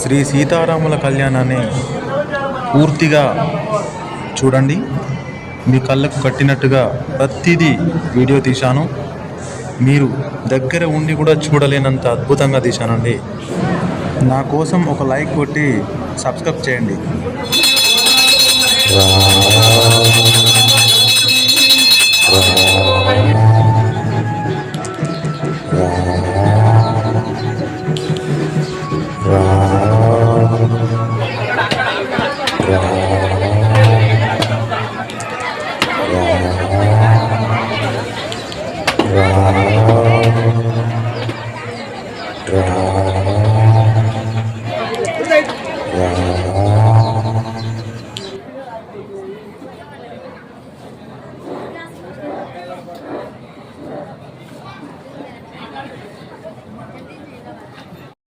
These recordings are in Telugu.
శ్రీ సీతారాముల కళ్యాణాన్ని పూర్తిగా చూడండి. మీ కళ్ళకు కట్టినట్టుగా ప్రతిదీ వీడియో తీశాను. మీరు దగ్గర ఉండి కూడా చూడలేనంత అద్భుతంగా తీశానండి. నా కోసం ఒక లైక్ కొట్టి సబ్స్క్రైబ్ చేయండి.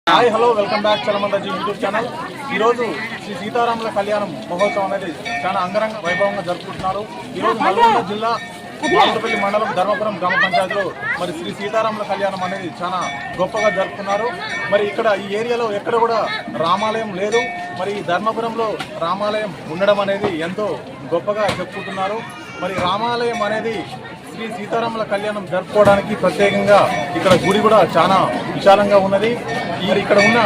Hi hello welcome back Chalamandaji YouTube channel. ఈరోజు శ్రీ సీతారాముల కళ్యాణం మహోత్సవం అనేది చాలా అంగరంగ వైభవంగా జరుపుకుంటున్నారు. ఈరోజు నల్గొండ జిల్లా మామిడిపల్లి మండలం ధర్మపురం గ్రామ పంచాయతీలో మరి శ్రీ సీతారాముల కళ్యాణం అనేది చాలా గొప్పగా జరుపుకున్నారు. మరి ఇక్కడ ఈ ఏరియాలో ఎక్కడ కూడా రామాలయం లేదు. మరి ఈ ధర్మపురంలో రామాలయం ఉండడం అనేది ఎంతో గొప్పగా చెప్పుకుంటున్నారు. మరి రామాలయం అనేది శ్రీ సీతారాముల కళ్యాణం జరుపుకోవడానికి ప్రత్యేకంగా ఇక్కడ గుడి కూడా చాలా విశాలంగా ఉన్నది. ఇక్కడ ఉన్న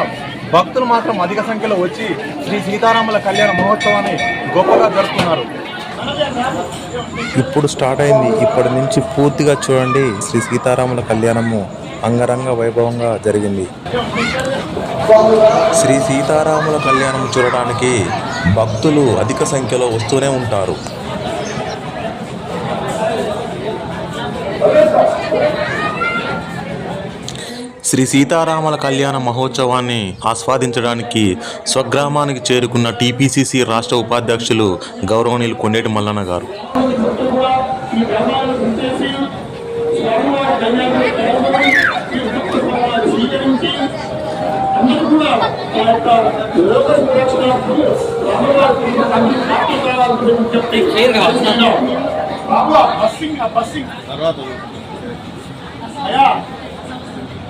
భక్తులు మాత్రం అధిక సంఖ్యలో వచ్చి శ్రీ సీతారాముల కళ్యాణ మహోత్సవాన్ని గొప్పగా జరుపుతున్నారు. ఇప్పుడు స్టార్ట్ అయింది. ఇప్పటి నుంచి పూర్తిగా చూడండి. శ్రీ సీతారాముల కళ్యాణము అంగరంగ వైభవంగా జరిగింది. శ్రీ సీతారాముల కళ్యాణం చూడడానికి భక్తులు అధిక సంఖ్యలో వస్తూనే ఉంటారు. శ్రీ సీతారాముల కళ్యాణ మహోత్సవాన్ని ఆస్వాదించడానికి స్వగ్రామానికి చేరుకున్న టీపీసీసీ రాష్ట్ర ఉపాధ్యక్షులు గౌరవనీయులు కొండేటి మల్లన్న గారు.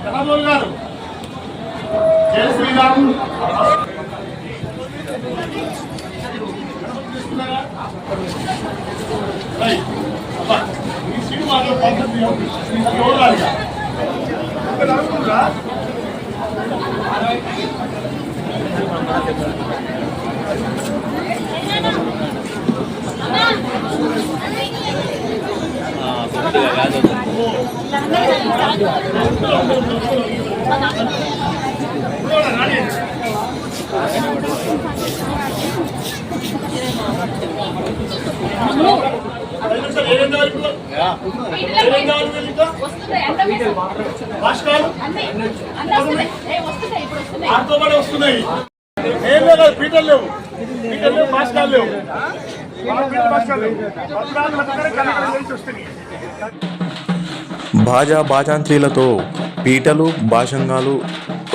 కనబోల్ గారు జై శ్రీరామ్. ఈ సినిమాలో పద్ధతి చూడాలిగా వస్తున్నాయి. ఏం లేదు, పీటలు లేవు, పీటలు లేవు, భాస్కాలు లేవు. బాజా బాజాంత్రీలతో పీటలు భాషంగాలు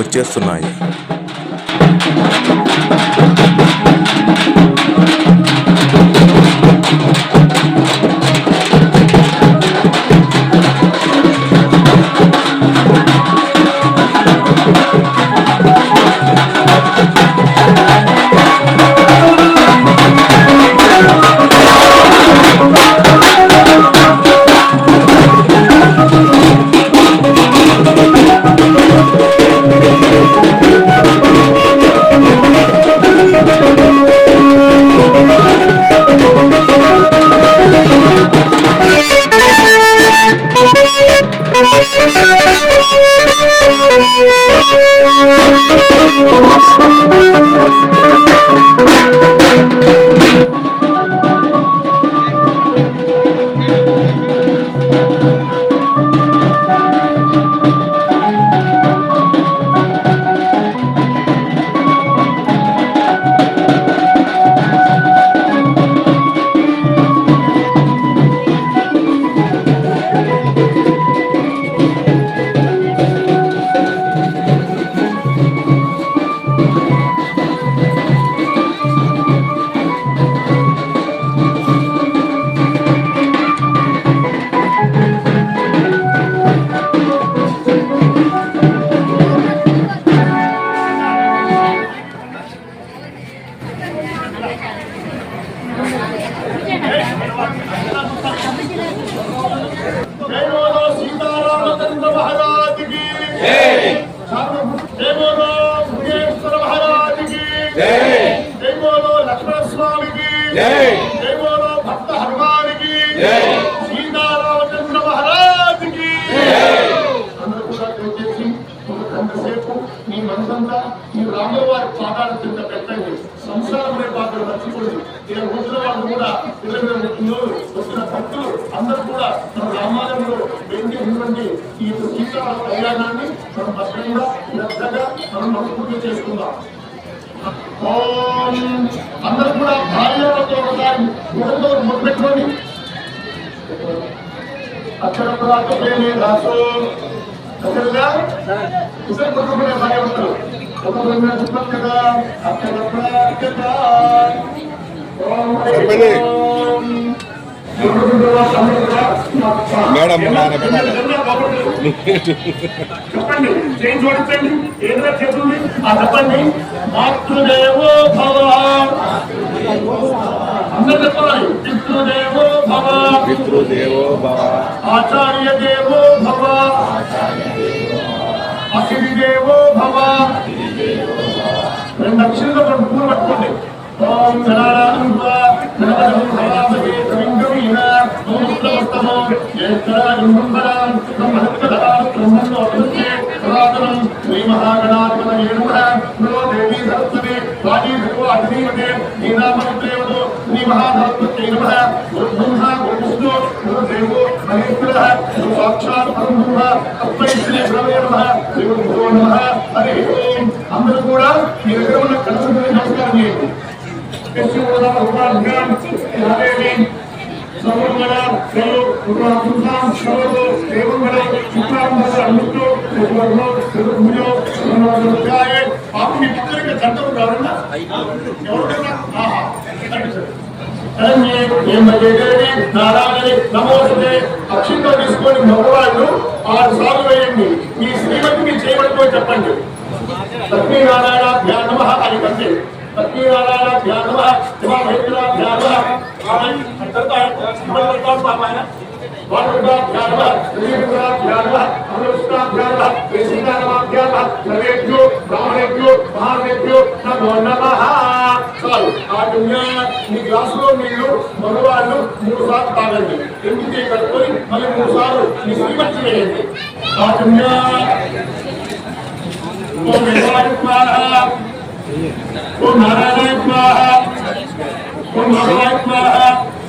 వచ్చేస్తున్నాయి. जय बोलो भक्त हनुमान की सीता रामचंद्र महाराज की అందరూ కూడా దయచేసి ఒక గంట సేపు మీ మనసంతా ఈ రాముల వారి పాదాల కింద పెట్టండి. సంసారం అనే పాత్ర మర్చిపోండి. ఇలా వచ్చిన వాళ్ళు కూడా వచ్చిన భక్తులు అందరూ కూడా మన రామాలయంలో వెంకటేశ్వరుని ఈ సీతా కళ్యాణాన్ని మనం భద్రంగా శ్రద్ధగా మనం మనస్ఫూర్తి చేసుకుందాం. అందరూ కూడా భార్యలతో ఒకసారి ముఖంతో మొదలుపెట్టుకోండి. అక్షర ప్రాప్తమే రాసు అక్షరగా ఇద్దరు కొట్టుకునే భార్య ఉంటారు. ఒక చెప్పారు కదా అక్షర ప్రాప్త మేడం చెప్పండి చేంజ్ చూడించండి. ఏదో చెప్తుంది చెప్పండి. మాతృదేవో భవ అందరూ చెప్పాలి. పితృదేవో భవ పితృదేవో భవ ఆచార్య దేవో భవ అతిథి దేవో భవ. రెండు అక్షరంలో రెండు పూలు పట్టుకోండి. ఓం గణానాం గణపతిం హవామహే కవిం కవీనా నమస్తమో జ్యేష్ఠరాజం బ్రహ్మణాం బ్రహ్మణస్పదాం బ్రహ్మణోపనిషే పురాతనం శ్రీ మహాగణాధిపతయే నమః. నమో దేవీ సరస్వతి వాజీ సర్వ అధిదేవతే నీనామదేవతో శ్రీ మహాసరస్వత్యై నమః. గురుబ్రహ్మ గురువిష్ణు గురుదేవో మహేశ్వరః గురు సాక్షాత్ పరబ్రహ్మ తస్మై శ్రీ గురవే నమః. శ్రీ గురుభ్యో నమః. హరి ఓం. అందరూ కూడా మీ దగ్గర ఉన్న కళ్ళకు నమస్కారం చేయండి. నమోస్తే అక్షింతో తీసుకొని మగవాళ్ళు 6 సార్లు వేయండి. మీ శ్రీమతిని చేయబడిపోయి చెప్పండి. లక్ష్మీనారాయణ ధ్యానమ అని కంటే లక్ష్మీనారాయణ ధ్యానమ శివమహేంద్ర ధ్యానమ సర్వేభ్యో బ్రాహ్మణేభ్యో మహాదేభ్యో నమో నమః. చాలు. ఆ మీ గ్లాసులో నీళ్లు మగవాళ్ళు 3 సార్లు తాగండి. ఎందుకు కట్టుకొని మళ్ళీ 3 సార్లు మీ శ్రీమతి వేయండి. ఆ ఓం నారాయణ స్వాహ ఓం నారాయణ స్వాహ ఓం నారాయణ స్వాహ.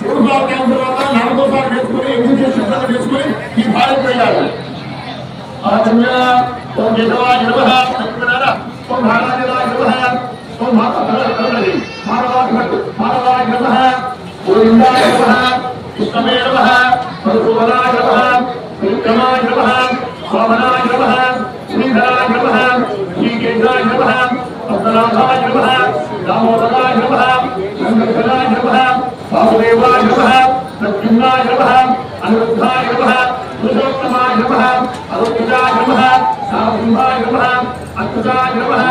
3 సార్లు అయిన తర్వాత 4వ సార్లు చేసుకుని ఎందుకు శుద్ధంగా చేసుకుని ఈ భారత వేయాలి. ఓం కేశవాయ నమః. ఓం నారాయణాయ నమః. ఓం మాధవాయ నమః. గోవిందాయ నమః. కృష్ణమే నమః. మధుసూదనాయ నమః. విక్రమాయ నమః. వామనాయ నమః. శ్రీధరాయ నమః. శ్రీకేంద్రాయ నమః. పద్మనాభాయ నమః. దామోదరాయ నమః. నందకరాయ నమః. వాసుదేవాయ నమః. ప్రద్యుమ్నాయ నమః. అనిరుద్ధాయ నమః. పురుషోత్తమాయ నమః. అరుణాయ నమః. సాంబాయ నమః. అచ్యుతాయ నమః.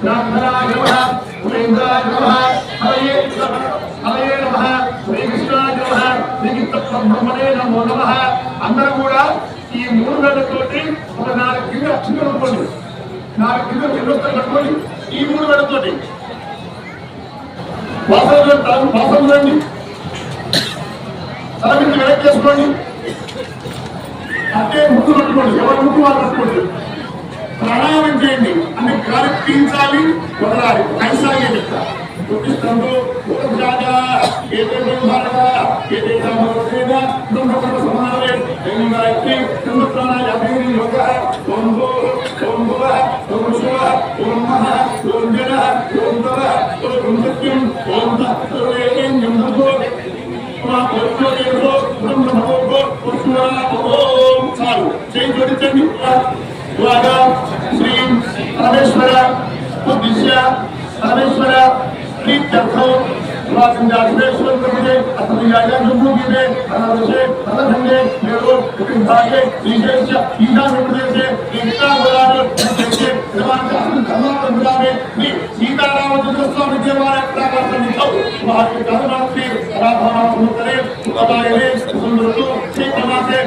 బ్రాహ్మణాయ నమః. ఉపేంద్రాయ నమః. హరయే నమః. శ్రీకృష్ణాయ నమః. శ్రీకృష్ణ బ్రహ్మణే నమో నమః. అందరూ కూడా ఈ 3 గంటలతోటి ఒక 4 కిలో అక్షరం అనుకోండి. 4 కిలో ఎన్నోస్తారు కట్టుకోండి. ఈ 3 గంటలతోటి వాసన రండి. తల మీద వెనక్కి చేసుకోండి. అంటే ముక్కు కట్టుకోండి. ఎవరు ముక్కు వాళ్ళు కట్టుకోండి. ప్రాణాయామం చేయండి. అంటే గాలి పీల్చాలి, వదలాలి. ఐసాగే చెప్తా ఉత్తిష్టంతో ఉపజాగా ఏదైతే భారగా ఏదైతే భారతేగా బ్రహ్మకర్మ సమానమే దైవగాయత్రి బ్రహ్మప్రాణాయ అభివృద్ధి యోగ ఓం భూ ఓం భువ ఓం శివ ఓం మహ ఓం జన ఓం తవ ఓం సత్యం ఓం తత్వేయం భూ చాలు. చేయి జోడించండి. ఇలాగా శ్రీ పరమేశ్వర ఉద్దిశ్య పరమేశ్వర ప్రీత్యర్థం వాసింజాశ్వేశ్వర ప్రతిదే అతనియాయ జంబూగిదే అనవశే అనధన్యే మేరో కుటుంబాయే ఈశేష ఈశాన్య ప్రదేశే ఈశాగోళాలు ప్రదేశే దేవాంతరం ధర్మాత్మరామే నీ సీతారామచంద్ర స్వామి దేవాలయ ప్రాకాశనితో వారి కరుణాత్రి రాధానాథముతరే సుఖదాయనే సుందరతో శ్రీకమాసే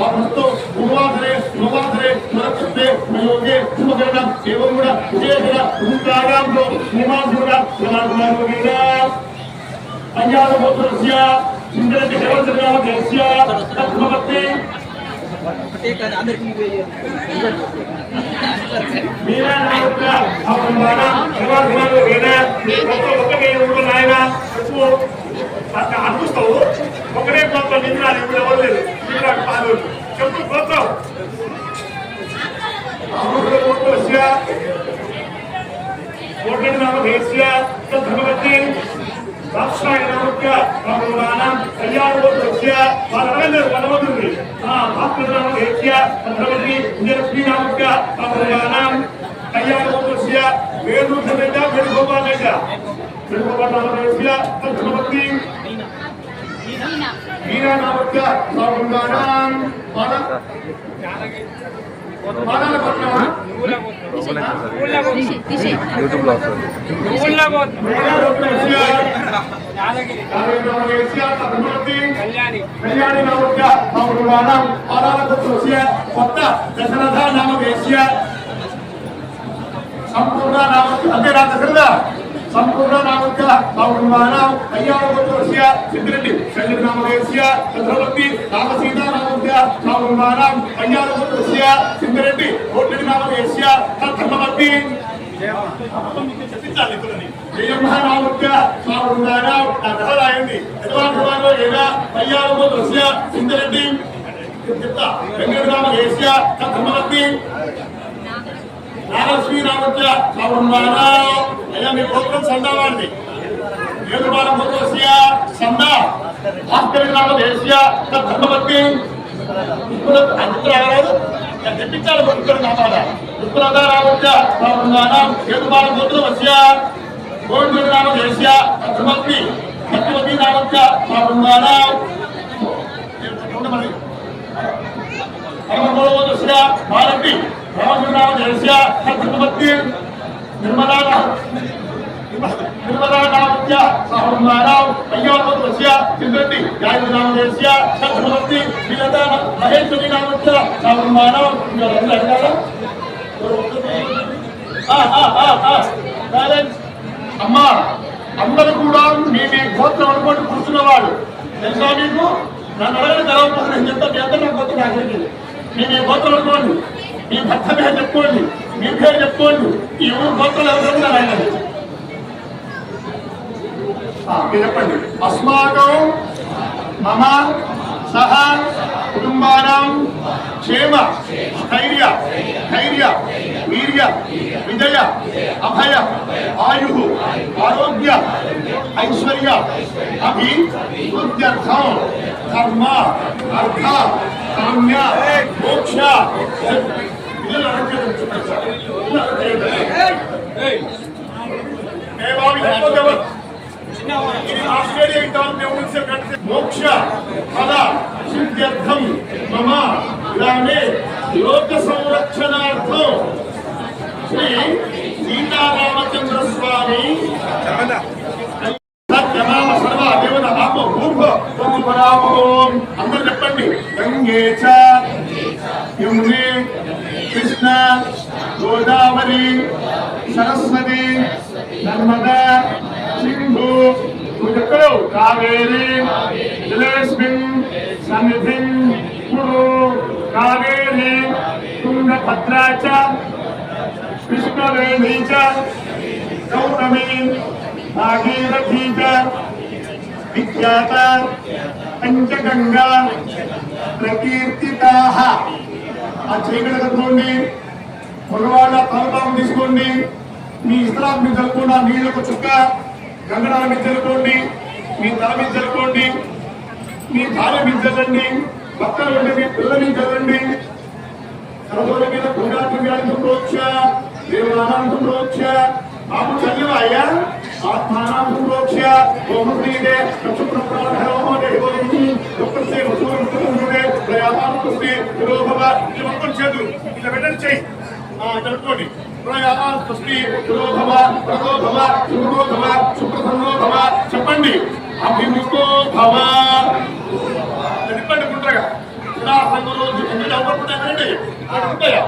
వాపస్తో ఉవాదరే ఉవాదరే సురక్షితే ప్రయోగే సుమగ శుభకరణం ఏవం కూడా విశేషణ ఉత్సాహంతో నిమాసుగా కుమారుడైన అయ్యాలపుత్రస్య ఇంద్రటి దేవతనామస్య తత్మవతి మీనానామక అవమాన కుమారుడు వేద ఒక్కటే ఉండు నాయన చెప్పు అనుస్తావు ఒకటే గోత్రం నిద్రాలు ఇప్పుడు ఎవరు లేదు నిద్రాలు పాలు చెప్పు గోత్రం అమృతస్య కోటడి నామస్య తత్మవతి రాష్ట్రాయ నామక భగవానం అయ్యాలపుత్రస్య వాళ్ళందరూ వనవదుంది భాస్కరనామస్య తత్మవతి ఇంద్రశ్రీ నామక భగవానం అయ్యాలపుత్రస్య వేణుధనజ వేణుగోపాలజ వేణుగోపాలజ తత్మవతి మీనా నామక భగవానం యూట్యూబ్ లో వస్తుంది. కళ్యాణి నామక భగవానం ఆరాధకుస్య కొత్త దశరథ నామకేస్య సంపూర్ణ నామక అంటే నా దశరథ సంపూర్ణ నామక భగవానం అయ్యాలపుత్రస్య సిద్ధిరెడ్డి శైలి నామకేస్య చంద్రవర్తి రామసీత నామక భగవానం అయ్యాలపుత్రస్య సిద్ధిరెడ్డి కోటడి నామకేస్య తత్మవతి జయమహానామక భగవానం దశరథాయండి యజమానులో ఏదా అయ్యాలపుత్రస్య సిద్ధిరెడ్డి వెంకటరామకేస్య తత్మవతి నాగలక్ష్మీ నామక భగవానం అయ్యా మీ గోత్రం సందావాడిని ఏడుబాల గోత్రస్య సంద భాస్కరి నామదేశ్య తత్మవతి అంతరాలు తెప్పించాలి భక్తులు నామాల ఉత్తరద నామక భగవానం ఏడుబాల గోత్రస్య గోవిందుడి నామదేశ్య తత్మవతి సత్యవతి నామక భగవానం పరమగోత్రస్య భారతి రామచంద్రనామదేశ్య తత్మవతి నిర్మలా నామస్య సహోదరాం అయ్యాలపుత్రస్య సిద్ధిరెడ్డి గాయత్రి నామదేశ్య తత్మవతి శ్రీలతా మహేశ్వరి నామస్య సహోదరాం అమ్మా అందరూ కూడా మీ గోత్రం అనుకోండి కూర్చున్నవాడు తెలుసా మీకు నన్ను అడగని తెలవకపోతే నేను చెప్తా మీ అందరూ నా గోత్రం నాకు మీ గోత్రం అనుకోండి మీ భర్త పేరు చెప్పుకోండి మీ పేరు చెప్పుకోండి ఈ ఊరు గోత్రాలు ఎవరు ఆయన చెప్పండి అస్మాకం మమ సహ కుటుంబానాం క్షేమ స్థైర్య ధైర్య వీర్య విజయ అభయ ఆయు ఆరోగ్య ఐశ్వర్య అభివృద్ధ్యర్థం ధర్మ అర్థ కామ్య మోక్ష మోక్ష ఫల సిద్ధ్యర్థం మమ గ్రామే లోక సంరక్షణార్థం శ్రీ సీతారామచంద్ర స్వామి సర్వ దేవత ఆపో భూర్భ ఓం అందరూ చెప్పండి గంగే చ యమునే కృష్ణ గోదావరి సరస్వతి నర్మదా సింధు ఎక్కడో కావేరి జలేస్మిన్ సన్నిధిం కురు కావేరి తుంగభద్రా చ కృష్ణవేణీ చ గౌతమి భాగీరథీ చ విఖ్యాత పంచగంగా ప్రకీర్తితాః. ఆ చీకటి కట్టుకోండి, మగవాళ్ళ తలపాము తీసుకోండి, మీ ఇస్లాం మీద జరుపుకోండి, ఆ నీళ్ళకు చుక్క గంగడాల మీద జరుపుకోండి, మీ తల మీద జరుపుకోండి, మీ భార్య మీద చల్లండి, భక్తులు ఉంటే మీ పిల్లల మీద చల్లండి, సర్వోల మీద పుణ్యాత్మోక్ష దేవానాంతోక్ష బాబు చల్లవా అయ్యా ఆత్మానాంతోక్ష ఓమృతే చేతులు ఇలా పెట్టండి చెయ్యి జరుపుకోండి చెప్పండి అభిముఖో భవ చెప్పండి గుండ్రగా రోజు ఉంటాయా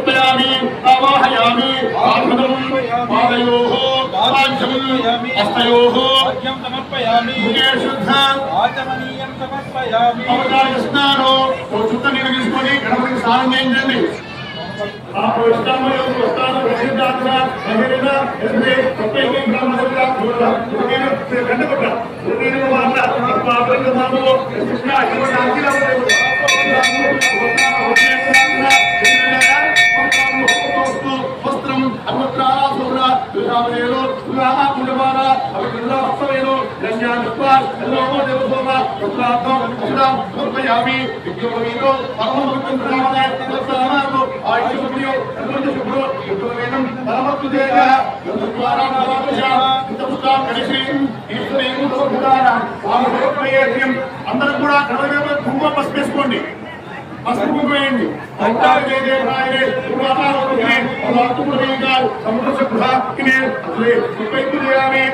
ध्यायामि आवाहयामि आत्मनं पादयोः पाञ्चमं हस्तयोः अर्घ्यं समर्पयामि मुखे शुद्ध आचमनीयं समर्पयामि అవతార స్నానం ఓ చుట్ట నీరు తీసుకొని గణపతికి స్నానం చేయించండి ఆ ఇష్టమైన వస్తాను ప్రసిద్ధాత్మ మహిళ ఎస్ఏ ప్రత్యేక గ్రామదేవత నేను గంటకొట్ట నేను వాళ్ళ పాపల నామలో కృష్ణ ఇటువంటి అంకిల వస్త్రం అమృతాసుర రామేలో రామ కులవార అవిలా వస్త్రమేలో రంజానుపార్ ఎల్లోమో దేవసోమ ప్రసాదం అక్షరం సమర్పయామి విగ్రహమీతో పరమభక్తం రామదాయ సర్వసామాను ఆయుష్యమునియో అన్వంత శుభ్రో విగ్రహమేనం పరమత్తుదేయ నందద్వారా నామాపజ ఇంతపుష్ట కలిసి ఈశ్వరేము సమర్పదాన ఆమోదప్రయేత్యం అందరూ కూడా కడవేమ కుంకుమ పసుపేసుకోండి పసుపు వేయండి అంటారు జయ రాయరే పురాణాలోనే అలాతుపురేగా సముద్రసభాకినే అసలే ఉపయోగించాలి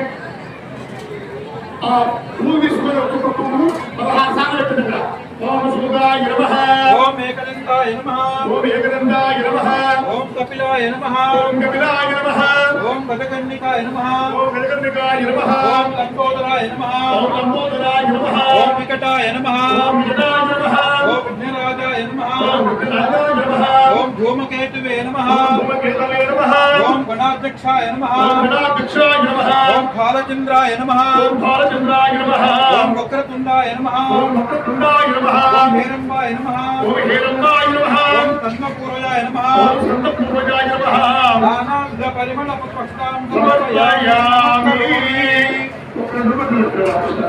ఆ పూలు తీసుకొని ఒక్కొక్క పువ్వు 16 సార్లు పెట్టండి ఓం శుభాయ నమః ఓం ఏకదంతాయ నమః ఓం ఏకదంతాయ నమః ఓం కపిలాయ నమః ఓం కపిలాయ నమః ఓం గజకర్ణికాయ నమః ఓం గజకర్ణికాయ నమః ఓం లంబోదరాయ నమః ఓం లంబోదరాయ నమః ఓం వికటాయ నమః ఓం వికటాయ నమః ఓం విఘ్నరాజాయ నమః ఓం వికటాయ నమః ఓం ధూమకేతువే నమః ఓం ధూమకేతవే నమః ఓం గణాధ్యక్షాయ నమః ఓం గణాధ్యక్షాయ నమః ఓం బాలచంద్రాయ నమః ఓం బాలచంద్రాయ నమః ఓం వక్రతుండాయ నమః ఓం వక్రతుండాయ నమః ఓం హేరంబాయ నమః ఓం హేరంబాయ నమః ఓం తన్మపూరయాయ నమః ఓం సంతపూర్వజాయ నమః నానావిధ పరిమళ పుష్పాం సమర్పయామి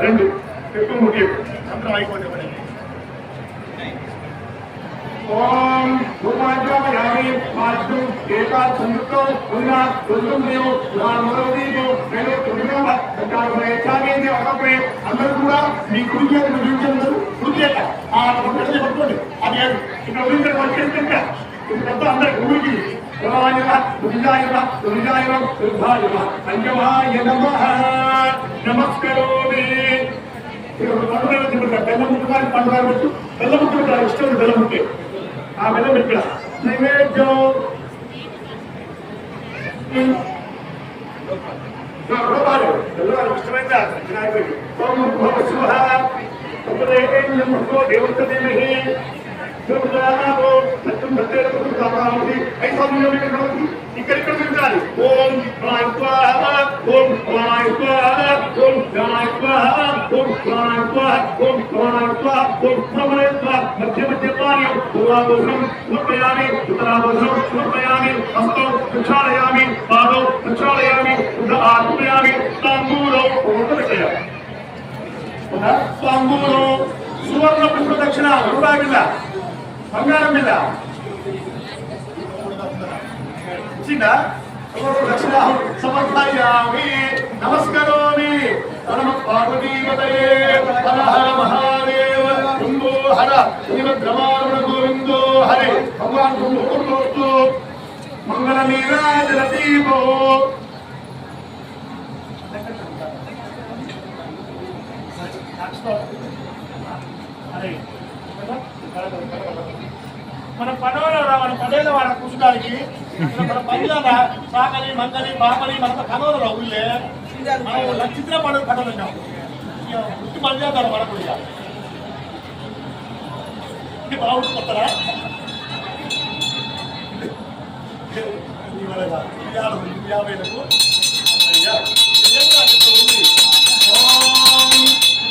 రెండు ఎక్కువ ముఖ్యం అందరూ అయిపోతే ఓం భూమాధ్యామయామి మాస్తు ఏకా సంయుక్తో ఉన్న దుర్గందేవు మరోదీపు నేను తుడిగా ప్రయత్నాన్ని ఒకపై అందరూ కూడా మీ కుడికి చూపించారు కుడిచేట ఆ పక్కనే పట్టుకోండి అది ఇక్కడ ఊరికి వచ్చేస్తుంటే ఇది పెద్ద అందరికి ఊరికి నమస్కరోమి బెల్లముట్టు పండుగ పెట్టు బెల్లముట్టు ఇష్టం బెల్లముట్టే ఆ బెల్లం ఇక్కడ నైవేద్యం ఇష్టమైందా వినాయకుడికి దేవతదేమహి ఇక్కడ తింటాలి ఓం ఓం ఓం మధ్య మధ్య పానీయం పూర్వాభోషం సమర్పయామి ఉత్తరాభోషం సమర్పయామి హస్తం ప్రక్షాళయామి పాదం ప్రక్షాళయామి ఆత్మయామి తాంబూలం పెట్టాలి తాంబూలం సువర్ణ పుష్ప దక్షిణ రూపాయి బిల్ల బంగారం బిల్ల ఇచ్చిందా దక్షిణ సమర్పయామి నమస్కరోమి నమ పార్వతీపతయే హర హర మహాదేవ శంభో హర శ్రీమద్రమారమణ గోవిందో హరే భగవాన్ కుంభోస్తు మంగళ నీరాజన దీపో మన పడవలో మన పడేలో వాళ్ళ కూర్చోడానికి మన పనిలో సాకలి మంగలి బాపలి మన కనవలో ఊళ్ళే మనం చిత్ర పడవ పడవలున్నాం వృత్తి పని చేద్దాం మనకు బాగుంటుందా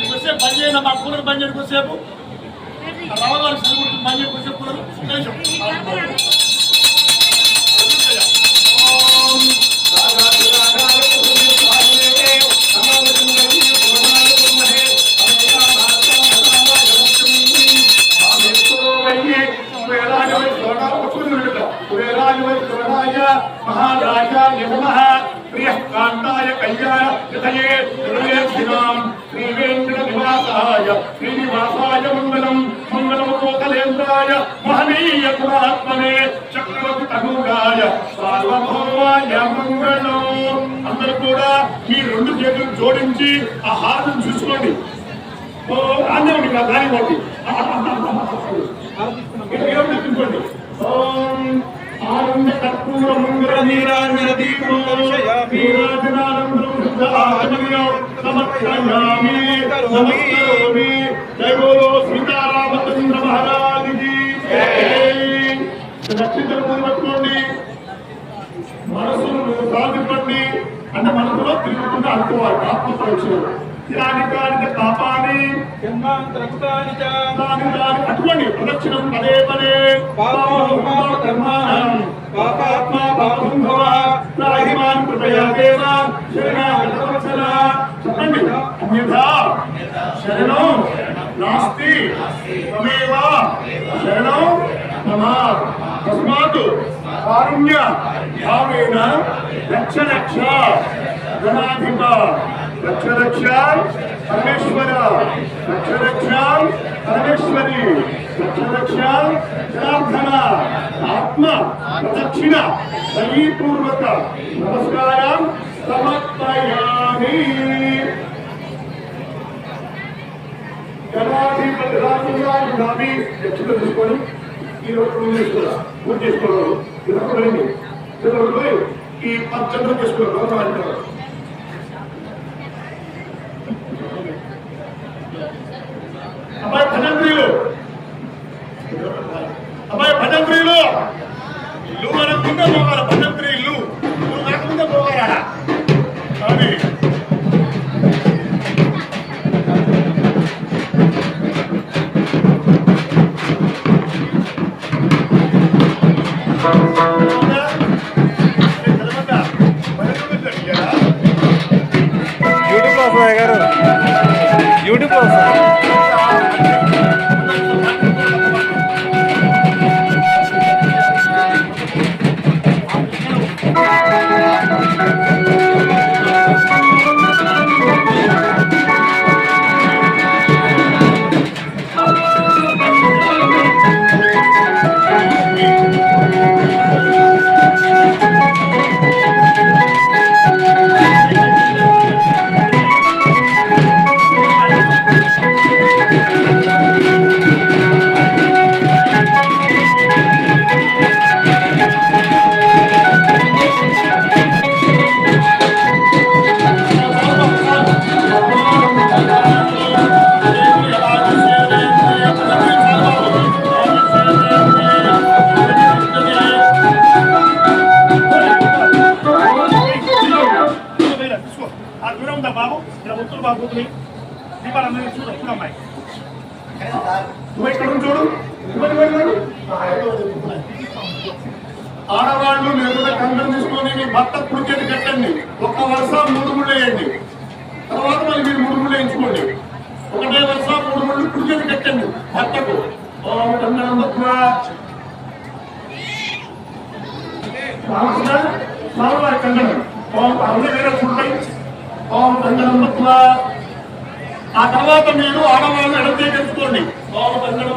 కొద్దిసేపు పని చేయండి మా కూలర్ పని చేయండి కొద్దిసేపు రావాలి సరిపడుతుంది పని చేయండి కొద్దిసేపు కూలర్ महाराजाय नमः प्रियः कान्ताय कल्याणये श्रीवेन्द्रनिवासाय श्रीनिवासाय मङ्गलम् मङ्गलमुकोकलेन्द्राय महनीय गुणात्मने సార్వభౌమాయ మంగళం. అందరూ కూడా మీ రెండు చేతులు జోడించి ఆ హారతిని చూసుకోండి. ఆంధ్ర దాని పోటీ తీసుకోండి. ఆనంద కర్పూర మంగళ నీరాజన దీపం సమర్పయామి నమస్కరోమి. జై బోలో సీతారామచంద్ర మహారాజుకి నక్షత్రం పట్టుకోండి. మనసును సాధించండి అంటే మనసులో తిరుగుతుంటే అనుకోవాలి. ఆత్మపరీక్షలు కాని పాపాన్ని పట్టుకోండి. ప్రదక్షిణం పదే పదే చెప్పండి. అన్యథా శరణం నాస్తి త్వమేవ శరణం మమ. తస్మాత్ కారుణ్య భావేన రక్ష రక్ష గణాధిప రక్ష రక్ష పరమేశ్వర రక్ష రక్ష పరమేశ్వరి రక్ష రక్ష జనార్దన. ఆత్మ ప్రదక్షిణ సయీపూర్వక నమస్కారం సమర్పయామి. గణాధిపతి రాజుగారి దక్షిణ తీసుకొని ఈరోజు పూజ చేసుకోవాలి. ఈ పచ్చంలో చేసుకోవాలి. అబ్బాయి భజంత్రీలు ఇల్లు అనకుండా పోగాల. భజంత్రి ఇల్లు కాకుండా పోగారా కానీ యూట్యూబ్లో వస్తుంది గారు, యూట్యూబ్లో వస్తుంది. ఆడవాళ్ళు లేకుండా కంకణం తీసుకొని మీ భర్త కుడిచేది కట్టండి. ఒక్క వరుస 3 ముళ్ళు వేయండి. తర్వాత మళ్ళీ మీరు 3 ముళ్ళు వేయించుకోండి. ఒకటే వరుస 3 ముళ్ళు కుడిచేది కట్టండి భర్తకు. స్వామివారి కంకణం వేరే చూడండి. ఓం కంకణం. ఆ తర్వాత మీరు ఆడవాళ్ళు ఎడతే తెలుసుకోండి. ఓం కంకణం.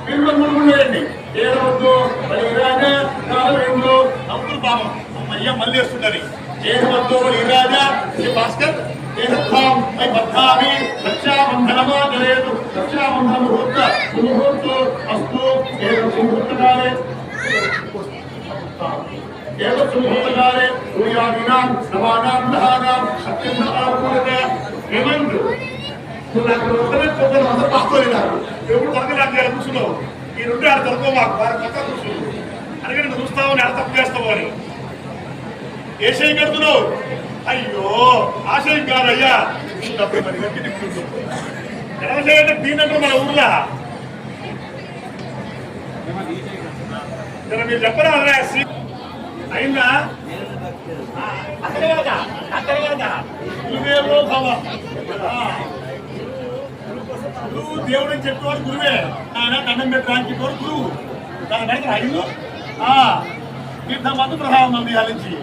మీరు 3 ముళ్ళు వేయండి. ఏడవద్దు బలిరాజా కాలవేందు అప్పుడు పాపం అమ్మయ్య మళ్ళీ వేస్తుంటారు. ఏడవద్దు బలిరాజా శ్రీ భాస్కర్ ఏదత్తాం ఐ బద్ధామి రక్షాబంధనమా జరేతు రక్షాబంధన ముహూర్త అస్తు ముహూర్తకాలే ముహూర్తకాలే సూర్యాదీనాం నవానాం గ్రహానాం అత్యంత అనుకూలత ఏమంటు నాకు అందరూ పాసుకోలేదు. ఎప్పుడు తరగతి కూర్చున్నావు. ఈ 2 ఆడ దొరకవు మాకు. వారి పక్క కూర్చున్నావు అందుకని నువ్వు చూస్తావు ఆడ తప్పు చేస్తావు అని. ఏ శయం కడుతున్నావు? అయ్యో ఆశయం కాదయ్యా. ఎడవశయంటే దీనంటారు మన ఊర్లో. మీరు చెప్పరా అయిందా? గురువేవో భవ. గురువు దేవుడని చెప్పేవాడు గురువే. ఆయన దండం పెట్టడానికి గురువు దాని వెనక అయిందో తీర్థం మందు ప్రభావం ఉంది నుంచి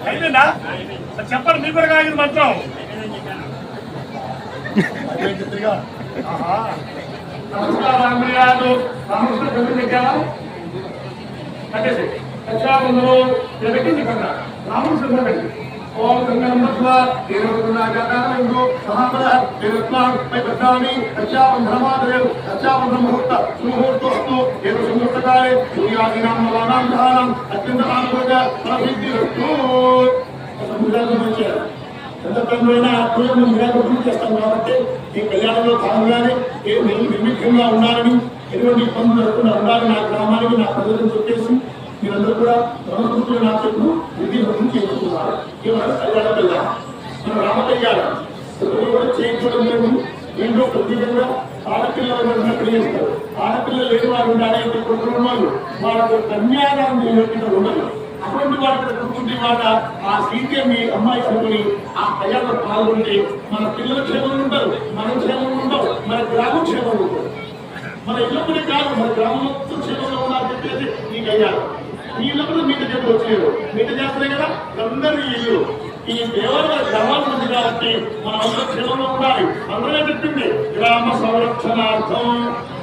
అయిందా? చెప్పండి మీ కొరకు ఆగిన మంత్రం. నమస్కారం కట్టేసి రక్షాబంధంలో పెట్టింది కన్నా రాముడు సిద్ధం పెట్టి ఓం గంగమ్మ దేవగుణాజాతానందు సమాపద దేవత్మాం పై ప్రధాని రక్షాబంధనమాదరే రక్షాబంధన ముహూర్త సుముహూర్తోస్తు దేవ సుముహూర్తకాలే సూర్యాదీనాం నవానాం గ్రహాణం అత్యంత ఆనుకూల ఫలసిద్ధిరస్తు సందర్భంలోనే ఆత్మీయంగా నిరాకరణ చేస్తాం కాబట్టి ఈ కళ్యాణంలో భాగంగానే నిర్మితంగా ఉండాలని ఎటువంటి ఇబ్బందులు జరగకుండా ఉండాలని నా గ్రామానికి నా ప్రజలను చెప్పేసి మీరందరూ కూడా సంస్కృతిలో నా చెప్పు విధి చేసుకున్నారు కళ్యాణ కళ్యాణం మన రామ కళ్యాణం కూడా చేయించడం లేదు ఇంట్లో ప్రత్యేకంగా ఆడపిల్లలు చేస్తారు ఆడపిల్లలు లేని వారు ఉండాలి కుటుంబాలు వాళ్ళకు కన్యాదానం చేయకుండా ఉండదు అటువంటి వాళ్ళ కూర్చుంటే వాళ్ళ ఆ సీటే మీ అమ్మాయి చదువుని ఆ కళ్యాణంలో పాల్గొంటే మన పిల్లల క్షేమంగా ఉంటారు మన క్షేమంగా ఉంటాం మన గ్రామం క్షేమంగా ఉంటారు మన ఇళ్ళప్పుడే కాదు మన గ్రామం మొత్తం క్షేమంగా ఉండాలని చెప్పేసి ఈ కళ్యాణం ఈ ఇళ్ళప్పుడు మీట చెప్పి వచ్చేది మీట చేస్తలే కదా అందరూ ఇల్లు ఈ దేవాలయ గ్రామాల ఉంది కాబట్టి మనం అందరూ క్షేమంగా ఉండాలి అందరూ చెప్పింది గ్రామ సంరక్షణార్థం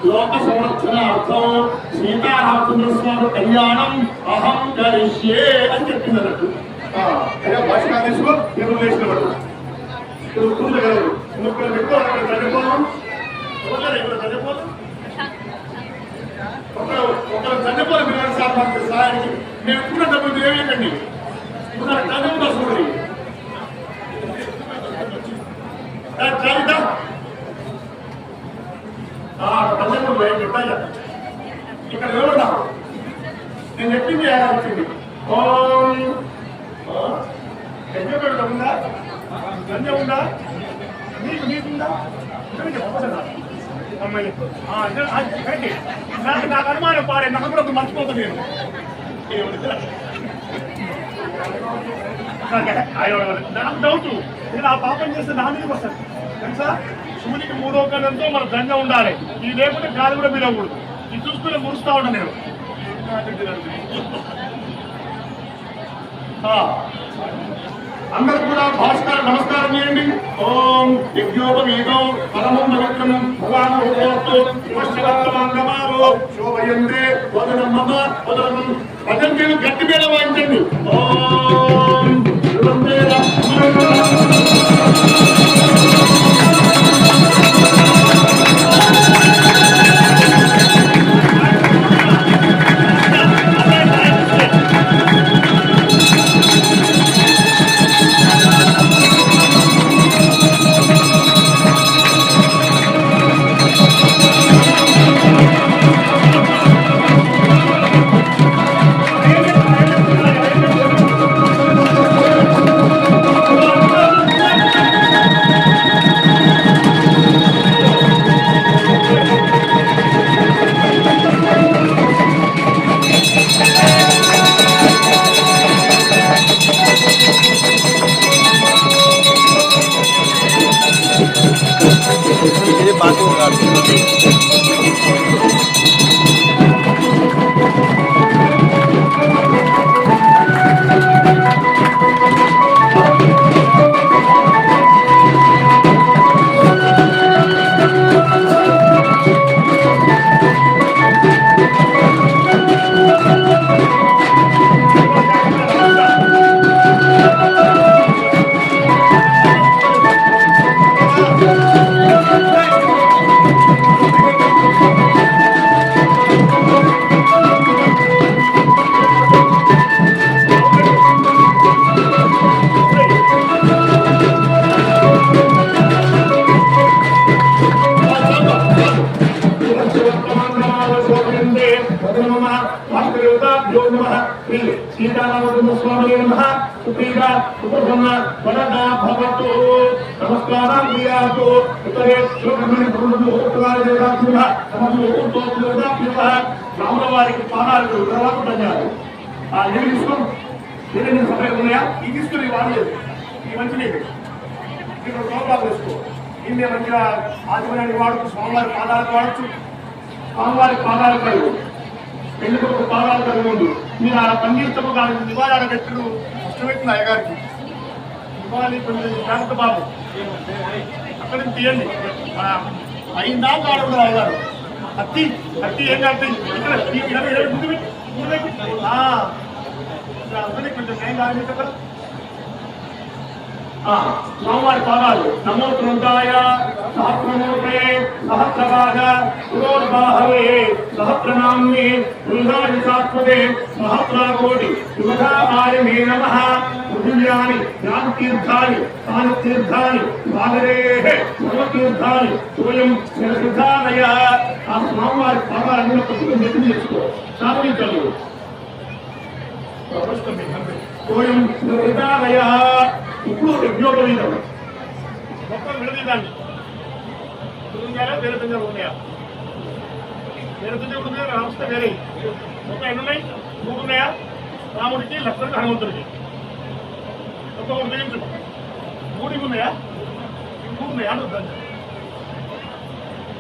లోక సంరక్షణార్థం సీతారామచంద్ర స్వామి కళ్యాణం అహం కరిష్యే అని చెప్పింది అన్నట్టు భాషకాదేశం నిర్వహించిన వాడు కూర్చోగలరు చనిపోవడం చనిపోవడం ఒకరు చనిపోయిన మీరు సార్ మాకు సహాయానికి మేము ఎప్పుడు డబ్బులు ఏమేకండి ఇప్పుడు చదువుతా చూడండి చదివితా ఇక్కడ ఎవరున్నా నేను చెప్పింది వచ్చింది ఓం యజ్ఞపేట ఉందా గంజ ఉందా నీకుందా అమ్మాయి నాకు అనుమానం పాడే నాకు కూడా మర్చిపోతాను నేను నాకు డౌట్ నేను ఆ పాపం చేస్తే నా మీదకి వస్తాను తెలుసా శివునికి 3వ కన్నంతో మన గంజ ఉండాలి ఇది లేకుంటే గాలి కూడా పిలవకూడదు ఇది చూసుకుని మురుస్తా ఉంటాను నేను అందరూ కూడా భాస్కర్ నమస్కారం చేయండి ఓం యజ్ఞోపవీతం పరమం పవిత్రం భగవాను శోభయంతే వదనం వదనం భజంతులు గట్టి మీద వాయించండి ఓం సీతారామచంద్ర స్వామి సుప్రీగా సుప్రసన్న వరద భవతు నమస్కారం క్రియాతు ఇతరే రాముల వారికి పాదాలు తర్వాత పడ్డారు ఆ ఏమి తీసుకో ఏదైనా సభ్యులు ఉన్నాయా ఈ తీసుకుని వాడలేదు ఈ మంచి నీకు ఇక్కడ సోమవారం తీసుకో ఇన్నే మంచిగా ఆచమనాన్ని వాడచ్చు స్వామివారి పాదాలకు వాడచ్చు స్వామివారి పాదాలు కలుగు ఎందుకు పాదాలు కలుగుండు మీరు ఆ పండితము కానీ నివాళి పెట్టిన ఇష్టమైతుంది అయ్యగారికి నివాళి కొంచెం జాగ్రత్త బాబు అక్కడి నుంచి తీయండి అయిందా ఆడదు అయ్యగారు అత్తి అత్తి ఏం కాదు ఇక్కడ ముందు కొంచెం టైం కాదు కదా. స్వామివారి పాదాలు నమో దుర్గాయ సహస్రమూర్తే సహస్రపాద పురోర్బాహవే సహస్రనామ్ని బృందాని శాశ్వతే సహస్రకోటి శుభాయ నమః. పృథివ్యాని జ్ఞానతీర్థాని స్థానతీర్థాని సాగరే సర్వతీర్థాని సోయం శిరసిద్ధాలయ. ఆ స్వామివారి పాదాలను పుస్తకం నెత్తి తెచ్చుకో సాధించదు. సోయం శిరసిద్ధాలయ. ఇప్పుడు యజ్ఞోపవీతం మొత్తం విడదీదాన్ని ఉన్నాయా వేరే తంజ ఉన్నాయా వేరే తంజ ఉన్నాయా రామస్థ వేరే మొత్తం ఎన్ని ఉన్నాయి 3 ఉన్నాయా రాముడికి లక్ష్మణుడికి హనుమంతుడికి మొత్తం 3 ఉన్నాయా 3 ఉన్నాయా దండ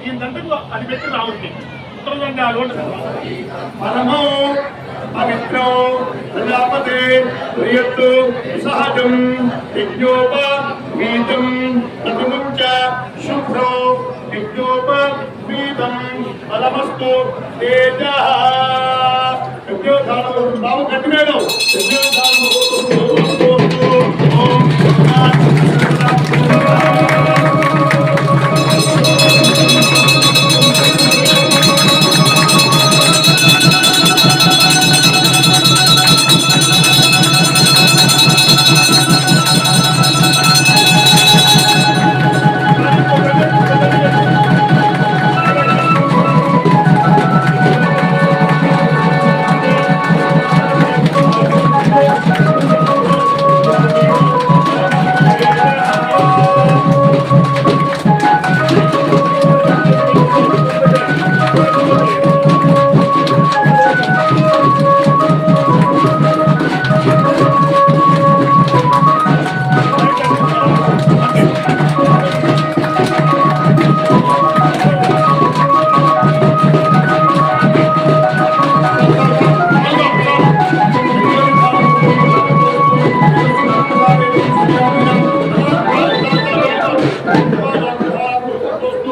ఈ దండకు అది పెట్టి రాముడికి ఉత్తరదండ అటువంటి మనము పవిత్రం ప్రజాపతే ప్రియత్తు సహజం యజ్ఞోపవీతం ప్రతిముచ్చ శుభ్రో యజ్ఞోపవీతం ఫలమస్తు తేజః. యజ్ఞోధానం బాబు కట్టినాడు.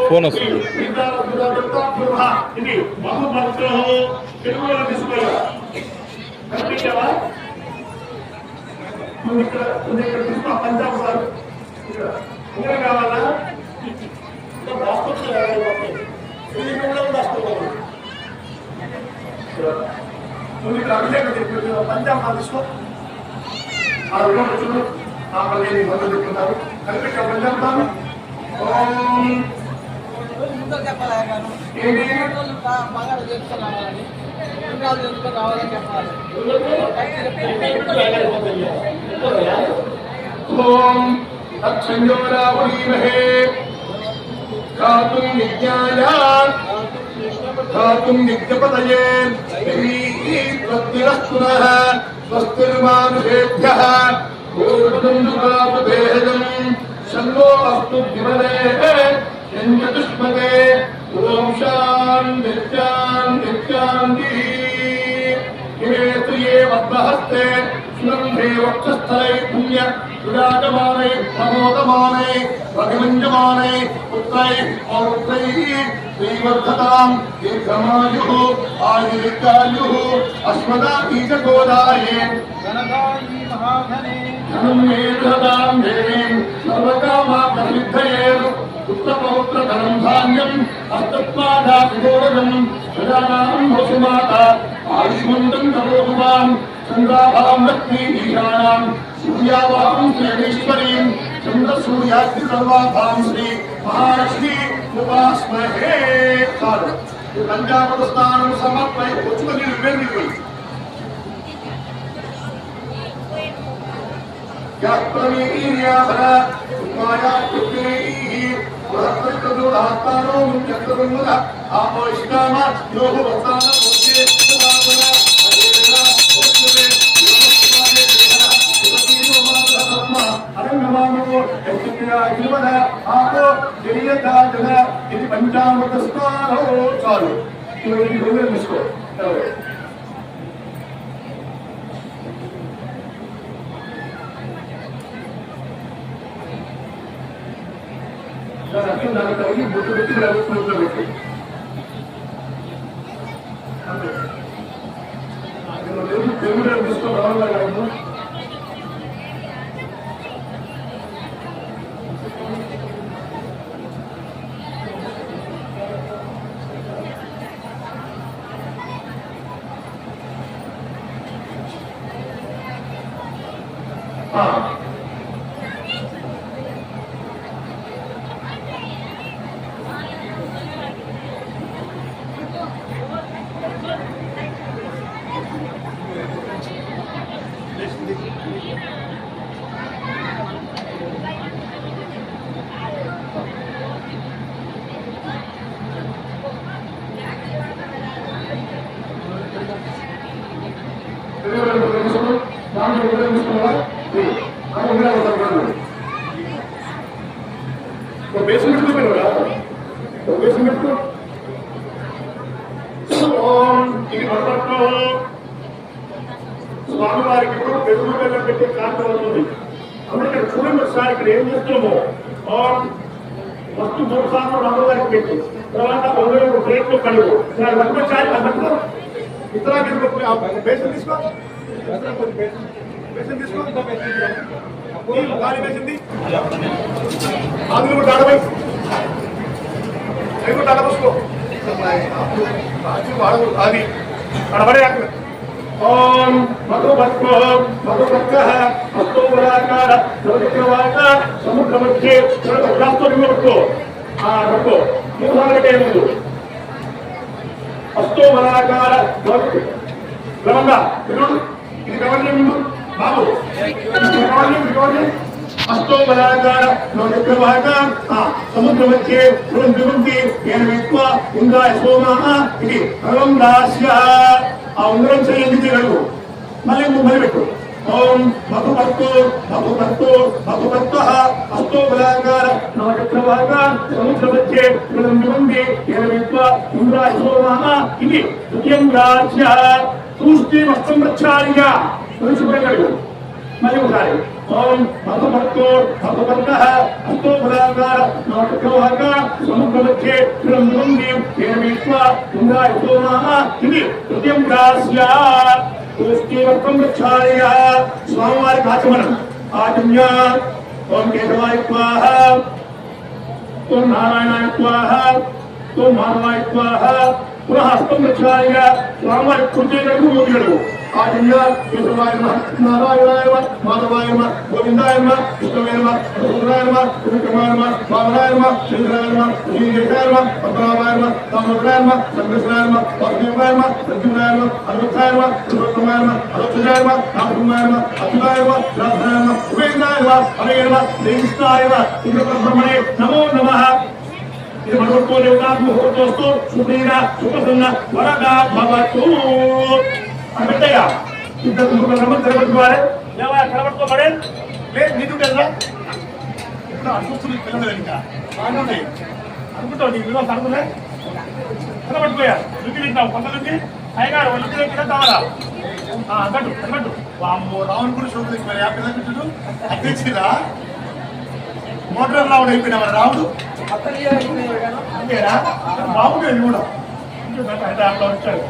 ఫోన్ వస్తుంది. ఇది బహుభక్తో తెలుగులో తీసుకురా కనిపించావా ఇక్కడ తీసుకో పంజాబ్ సార్ ఇక్కడ కావాలా పంజాబ్ తీసుకో ఆ రోజు ఆ మళ్ళీ మొదలు చెప్తున్నారు కనిపించా పంజాబ్ తాను ఓం తత్సంయోరావణీమహే గాతుం విజ్ఞాయ గాతుం విజ్ఞపతయే త్వత్తిరస్తునః స్వస్తిర్మానుషేభ్యః పూర్వదండుకాపదేహజం శన్నో అస్తు విమలే చతుష్మతే. ఓం శాంతి శాంతి శాంతి. హిమేత్రియే వద్మహస్తే సుగంధే వక్షస్థలై పుణ్య సురాగమానై ప్రమోదమానై భగవంజమానై పుత్రై పౌత్రై శ్రీవర్ధతాం దీర్ఘమాయుః ఆయుర్దాయుః అశ్వదాబీజగోదాయే ధనం మేధతాం దేవీం సర్వకామార్థసిద్ధయే పుత్రపౌత్ర ధనం ధాన్యం హస్తత్వాదాపిగోరగం ప్రజానాం వసుమాత ఆయుష్మంతం తపోభువాం చంద్రాభాం లక్ష్మీ ఈశానాం సూర్యావాం శ్రేణీశ్వరీం చంద్రసూర్యాగ్ని సర్వాభాం శ్రీ మహాలక్ష్మీ ఉపాస్మహే. చాలు పంచామృత స్నానం సమర్పై వచ్చుకొని వెళ్ళిపోయి ఇది పంచామృత స్నానం చాలు తీసుకో. దాని కలిగి బుట్టు పెట్టి ప్రభుత్వంలో పెట్టి స్వామివారికి ఇప్పుడు పెరుగు బెల్లం పెట్టే కార్యక్రమం అవుతుంది. అందుకే చూడండి ఒకసారి ఇక్కడ ఏం చేస్తున్నామో ఫస్ట్ 3 సార్లు రామవారికి పెట్టు, తర్వాత 1 ప్లేట్లు కలుగు ఇతర బేసన్ తీసుకో, బేసన్ తీసుకో, ఖాళీ బేసింది అందులో డాడబై డాడబోసుకో అది అడబడే ఓం మధుభక్తో మధుభక్తః అస్తోవరాకార సముద్రవాక సముద్ర మధ్యే గ్లాస్తో నిలబెట్టుకో రక్కో మూలాలకే ముందు అస్తోవరాకార క్రమంగా ఇది కవర్లే ముందు బాబు అష్టోబలాకార నవచక్రవాక సముద్ర మధ్యే విభంతి ఎక్కువ ఉందా సోమ ఇది ప్రబంధాస్య ఆ ఉంగరం చేయండి తీరడు మళ్ళీ మొదలుపెట్టు ఓం మధుభక్తో మధుభక్తో మధుభక్త అష్టోబలాకార నవచక్రవాక సముద్ర మధ్యే విభంతి ఎక్కువ ఉందా సోమ ఇది తృతీయంగాస్య తూష్టి వస్త్రం ప్రచార్య శుభ్రంగా మళ్ళీ ఒకసారి ఓం మధుభక్తో మధుభక్తః అష్టోబలాకార నవచక్రవాక సముద్ర మధ్యే విభంతి ఎక్కువ ఉందా సోమ ఇది తృతీయంగాస్య తూష్టి వస్త్రం ప్రచార్య స్వామివారికి ఆచమనం ఆచమ్య ఓం కేశవాయ స్వాహ ఓం నారాయణాయ స్వాహ ఓం మాధవాయ స్వాహ పునః హస్తం ప్రచార్య స్వామివారి కుర్చీలకు మోదిగడు ఆచమ్య కేశవాయ నారాయణాయ మాధవాయ గోవిందాయ కృష్ణవే రుద్రాయ త్రివిక్రమాయ వామనాయ చంద్రాయ శ్రీజేశాయ పద్మనాభాయ దామోదరాయ సంకృష్ణాయ వాసుదేవాయ సంజీవాయ అనుత్థాయ పురుషోత్తమాయ అలోచనాయ నామకుమాయ అచ్యుతాయ రాధాయ ఉపేంద్రాయ అలయవ శ్రీకృష్ణాయ ఇంద్రబ్రహ్మణే నమో నమః ఇది మనోత్వ దేవతాత్మహోతోస్తు సుధీర సుప్రసన్న వరదా భవతు అంటయ్యా ఇద్దరు కలబట్టుకోవాలి కలబట్టుకోబడే లేదు నీకు కదా ఇప్పుడు అనుకుంటుంది పిల్లలు ఇంకా బాగుంది అనుకుంటావు నీకు విలువ అనుకునే కలబట్టుకోయా లుక్కి తింటావు కొంత లుక్కి అయ్యగారు లుక్కి దగ్గర కావాలా అన్నట్టు అన్నట్టు వామ్మో రావుని కూడా చూడండి మరి ఆ పిల్లలు చుట్టూ అధ్యక్షుడా మోటార్ రావుడు అయిపోయినా మరి రావుడు అంతేనా బాగుంటుంది కూడా అట్లా వచ్చాడు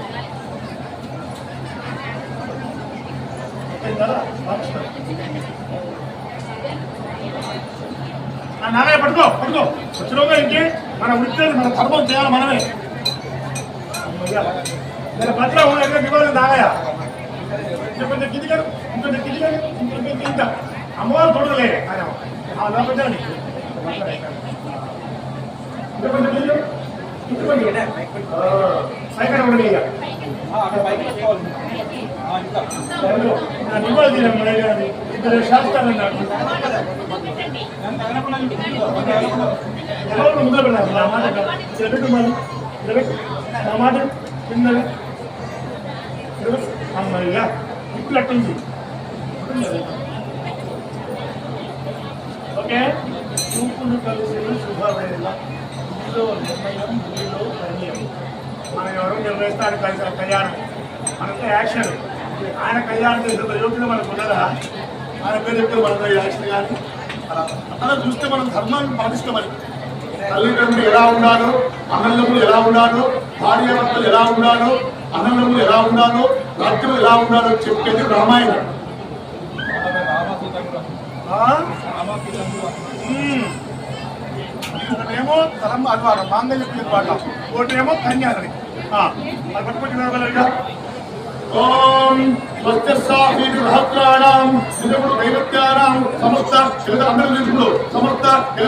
నాగయ్య పట్టుకో పట్టుకో వచ్చినగా ఇంకే మన వృత్తి మన ధర్మం చేయాలి మనమే పట్ల ఇవ్వాలి నాగయ్య ఇంకొంచెం కిందికారు ఇంకొంచెం కిందికారు ఇంకొంచెం కింద అమ్మవారు తోడలే ఆయన లోపండి సైకల్ ఉండదు ఇక ఇద్దరు శాస్త్రాలు ముందు పెట్టాలి నా మాట పెట్టు మళ్ళీ నా మాట తిన్నది అమ్మయ్యా ఇప్పుడు అట్టుంది ఓకే చూపులు కలిసి శుభవేళ ఇందులో నిర్ణయం ఇందులో కన్యం మనం ఎవరో నిర్వహిస్తారు కలిసి కళ్యాణం మనతో యాక్షన్ ఆయన కళ్యాణం చేసే యోగ్యత మనకు ఉండదా ఆయన పేరు చెప్తే మనకు యాక్షన్ కానీ అలా చూస్తే మనం ధర్మాన్ని పాటిస్తామని తల్లిదండ్రులు ఎలా ఉండాలో అన్నదమ్ములు ఎలా ఉండాలో భార్యాభర్తలు ఎలా ఉండాలో అన్నదమ్ములు ఎలా ఉండాలో రాజ్యం ఎలా ఉండాలో చెప్పేది రామాయణం. ఒకటేమో తలం అలవాడ మాంగళ్య పాట, ఒకటేమో కన్యాలని అది పట్టుకొచ్చిన ఓం స్వస్త్రాణం దైవత్యానాం సమస్త అందరూ తీసుకుంటూ సమస్త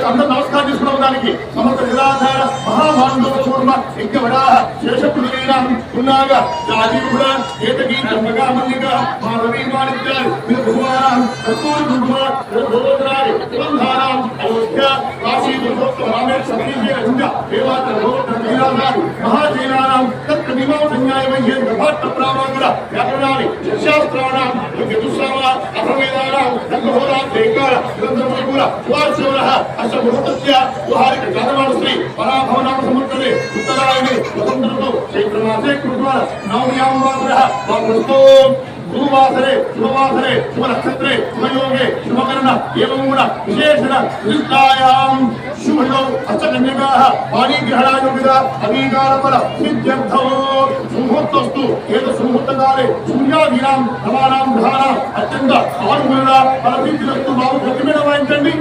అందరూ నమస్కారం తీసుకున్నాం. దానికి సమస్త నిరాధార మహామాండవ కూర్మ యజ్ఞవడా శేషపురీరాం పున్నాగ జాజీపుర ఏతగీ చంపగా మల్లిక మా రవి మాణిక్యాలు భగవాన్ కస్తూరి కుమార్ గోత్రాలు సుగంధారాం అయోధ్య కాశీ పురుషోత్తమ రామే సతీజే రంగ దేవాత గోత్ర నిరాధార మహాజీనానాం తత్ర మీమాంసన్యాయ వైద్య గభాట్ట ప్రామాంగ వ్యాకరణాన్ని శాస్త్రాణం చతుస్రామ అథర్వేదానాం రంగహోరాత్రేకాల గ్రంథమూల సువార్శివరః అష్టముహూర్తస్య దుహారిక జాతమాన శ్రీ పరాభవనామ సంవత్సరే ఉత్తరాయణే స్వతంత్రతో చైత్రమాసే కృత్వా నవమ్యాం వాసరః వాకృతో గురువాసరే శుభవాసరే శుభనక్షత్రే శుభయోగే శుభకరణ ఏవం గుణ విశేషణ విశిష్టాయాం శుభయో అష్టకన్యకాః వాణీగ్రహణాయోగిత అంగీకారఫల సిద్ధ్యర్థో సుముహూర్తస్తు ఏత సుముహూర్తకాలే సూర్యాదీనాం నవానాం గ్రహాణాం అత్యంత అనుకూల ఫలసిద్ధిరస్తు. బాబు గట్టిమేడ వాయించండి.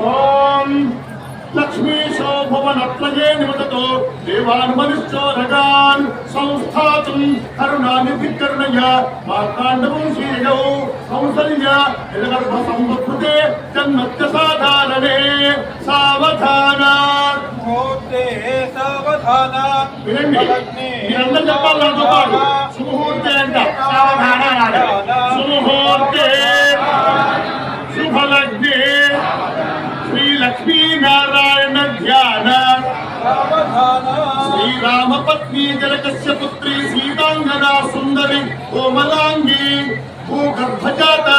ఓం లక్ష్మీశో భువనత్రయే నిమతతో దేవానుమనిశ్చోరగాన్ సంస్థాతుం కరుణానిధికరుణయ మార్తాండవం శ్రీయౌ కౌసల్య జగర్భ సంవృతే జన్మత్య సాధారణే సావధాన. వినండి, మీరందరూ చెప్పాలి నాతో పాటు. సుముహూర్తే అంట సావధాన. సుముహూర్తే శుభలగ్నే శ్రీ లక్ష్మీనారాయణ ధ్యాన శ్రీరామ పత్ని జనకస్య పుత్రి సీతాంగనా సుందరి కోమలాంగి భూగర్భజాత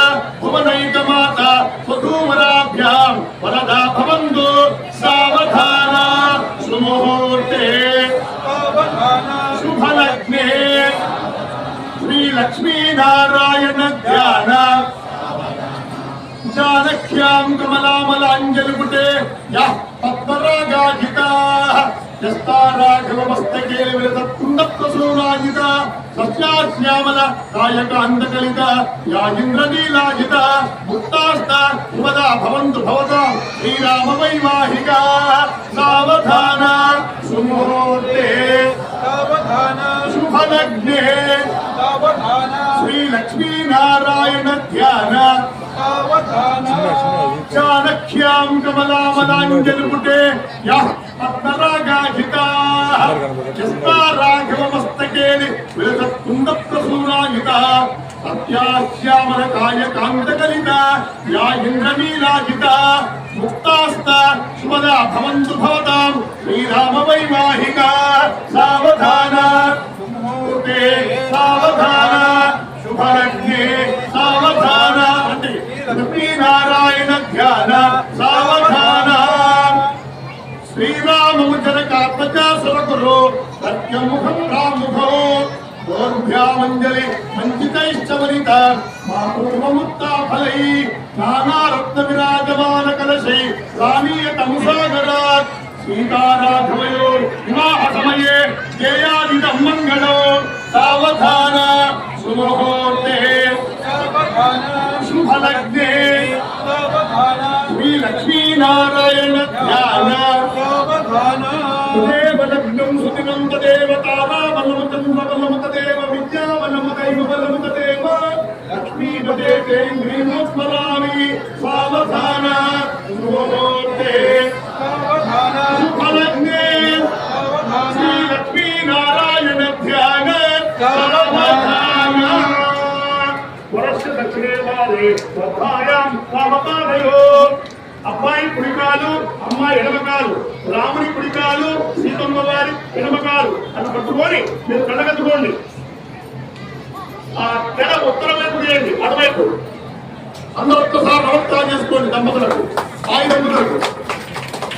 భువనైకమాత వధూవరాభ్యాం వరదా భవంతు సావధాన. సుముహూర్తే శుభలగ్నే శ్రీ లక్ష్మీనారాయణ ధ్యాన జానక్యాం కమలామలాంజలిపుటే యః పద్మరాగాజితాః యస్తారాఘవమస్తకే విరతకుండప్రసూనాజిత సస్యాశ్యామల కాయకాంతకలిత యా ఇంద్రనీలాజిత ముక్తాస్త శుభదా భవంతు భవతాం శ్రీరామ వైవాహికా సావధాన. సుముహూర్తే శుభలగ్నే శ్రీ లక్ష్మీనారాయణ ధ్యాన చాణక్యాం కమలామలాంజలిపుటే యః పద్మరాగాజితాః యస్తారాఘవమస్తకే విలసత్కుండప్రసూనాజితః సత్యాశ్యామల కాయకాంతకలిత యా ఇంద్రనీలాజిత ముక్తాస్త శుభదా భవంతు భవతాం శ్రీరామ వైవాహికా సావధాన. సుముహూర్తే సావధాన శుభలగ్నే సావధాన. అంటే లక్ష్మీనారాయణ ధ్యాన సావధాన. శ్రీరామము జనకాత్మజ సురగురు సత్యముఖం రాముఖో ఓర్భ్యామంజలి మంచితైశ్చవరిత మాతృముక్తాఫలై నానారత్న విరాజమాన కలశై రాణీయతముసాగరాత్ సీతారాఘవయోర్ వివాహ సమయే జయాదిదం మంగళో సావధాన సుముహూర్తే శుభలగ్నే శ్రీ లక్ష్మీనారాయణ ధ్యాన దేవలగ్నం సుదినం తదేవ తారావలమతదేవ విద్యావలమతైవ బలమతదేవ లక్ష్మీపదే తేంద్రీమోస్మరామి సావధాన సుముహూర్తే శుభలగ్నే శ్రీ లక్ష్మీనారాయణ ధ్యాన సావధాన వరస్య దక్షిణే వారే స్వభాయాం కామపాదయో అబ్బాయి కుడికాలు అమ్మాయి ఎడమకాలు రాముని కుడికాలు సీతమ్మ వారి ఎడమకాలు అని పట్టుకొని మీరు కళ్ళగట్టుకోండి ఆ తెర ఉత్తరం వైపు చేయండి అటువైపు అందరూ ఒక్కసారి నమస్కారం చేసుకోండి దంపతులకు ఆయుధములకు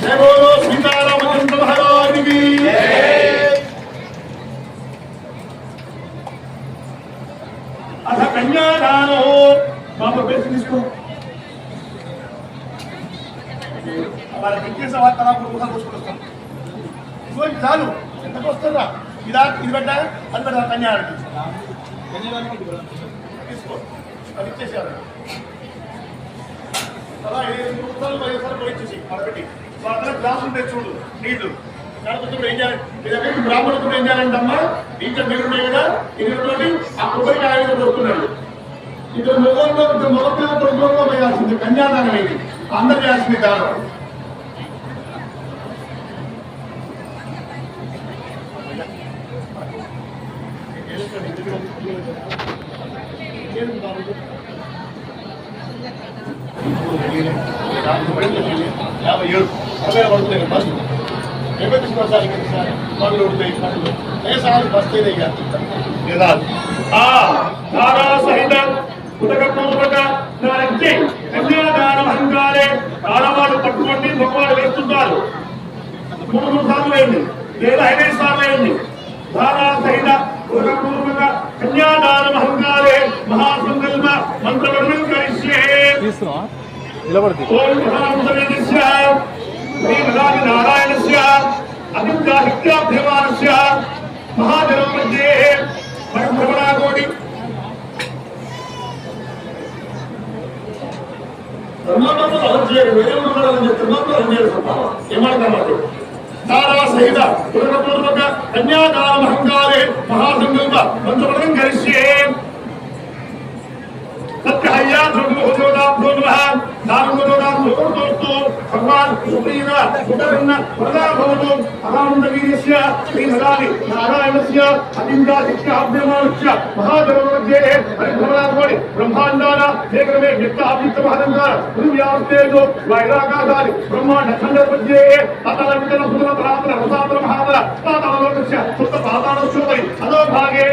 జయ బోలో సీతారామచంద్ర మహారాజుకి అథ కన్యాదానో బాబు పేరు తీసుకో వాళ్ళకి ఇంకేసే వాళ్ళ కూడా కూర్చుకొస్తాం చాలు ఎంతకు వస్తుందా ఇది పెట్టా అది పెట్టా కన్యాదానికి తీసుకో అది ఇచ్చేసారు అలా 5 పోయించేసి అక్కడికి వాళ్ళ గ్లాస్ ఉంటాయి చూడు నీళ్లు ఏం చేయాలి మీ దగ్గర బ్రాహ్మణుడు ఏం చేయాలంటే అమ్మా ఇంకా మీరు ఉన్నాయి కదా ఇది ఆ కొబ్బరికి ఆయుధం వస్తున్నాడు ఇక మొదట్లో వేయాల్సింది కన్యాదానం అయింది అందరు చేయాల్సింది దానం కన్యాదానహంకారే ఆడవాళ్ళు పట్టుకోండి మగవాళ్ళు వేస్తుంటారు 3 సార్లు వేయండి లేదా 5 సార్లు వేయండి ధారా సహిత పూర్వక కన్యాదానహంకారే మహాసంకల్ప మంత్రవర్ణం కరిష్యే ఓం మహాముదస్య శ్రీమదాది నారాయణస్య అభిప్రాహిత్యాభ్యమానస్య మహాజనం మధ్యే పరబ్రహ్మణాకోటి ధారా సహిత పూర్వక కన్యాదానహంకారే మహాసంకల్ప మంత్రవర్ణం కరిష్యే भगवान श्रीमदानि नारायणस्य अतिन्द्रादित्याभ्यमानस्य महाजनमध्ये हरिभ्रमणाकोटि ब्रह्माण्डान एकमे व्यक्ताभित्तमहंकार पृथिव्यास्तेजो वैराकाशादि ब्रह्माण्ड खण्डमध्ये अतल वितल सुतल परातल रसातल महातल पाताललोकस्य सुप्त पातालस्योपरि अधोभागे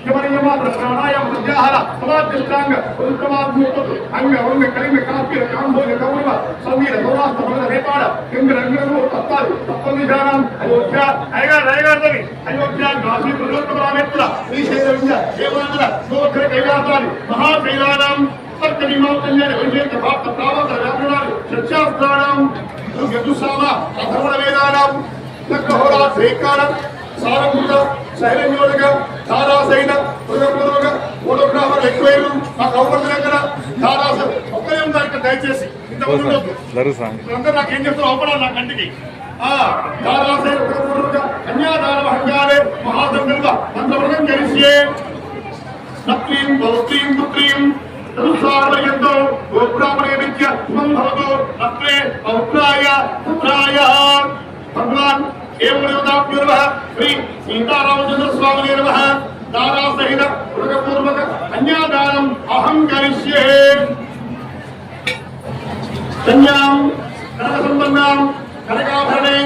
प्राणायाम प्रत्याहार समाधिष्टांग उत्तमात्मक अंग अंग कलिम काप्य कांभोज कौरव समीर सौराष्ट्र भगत नेपाल इंग रंगनु तत्ताल तत्वनिधानम अयोध्या अयोध्या काशी पुरुषोत्तमरामेत्र श्रीशैलविंद देवानंद गोखर कैलासानि महाकैलानाम तर्कनिमौकल्यन विजयत प्राप्त प्रावत व्याकरणानि सत्यास्त्राणाम यजुसाम अथर्वण वेदानाम तक्कहोरा श्रीकालं सारभूत शैलन्योदक ధారా సైన పూర్వక ఫోటోగ్రాఫర్ ఎక్కువైన మాకు అవపడుతుంది కదా ధారా ఒక్కరే ఉన్నారు దయచేసి ఇంతమంది అందరూ నాకు ఏం చెప్తారు అవపడాలి నా కంటికి ధారా సైన పూర్వక కన్యాదానహంకారే మహాసంకల్ప మంత్రవర్ణం కరిష్యే నక్లీం పౌత్రీం పుత్రీం తదుసారయంతో గోబ్రాహ్మణే విద్య శుభం భవతు నక్లే పౌత్రాయ పుత్రాయ భగవాన్ श्री सीतारामचंद्र स्वामी नमः दारा सहित पूर्वक कन्यादानम अहं करिष्ये कन्यां कनकसंपन्नां कनकाभरणे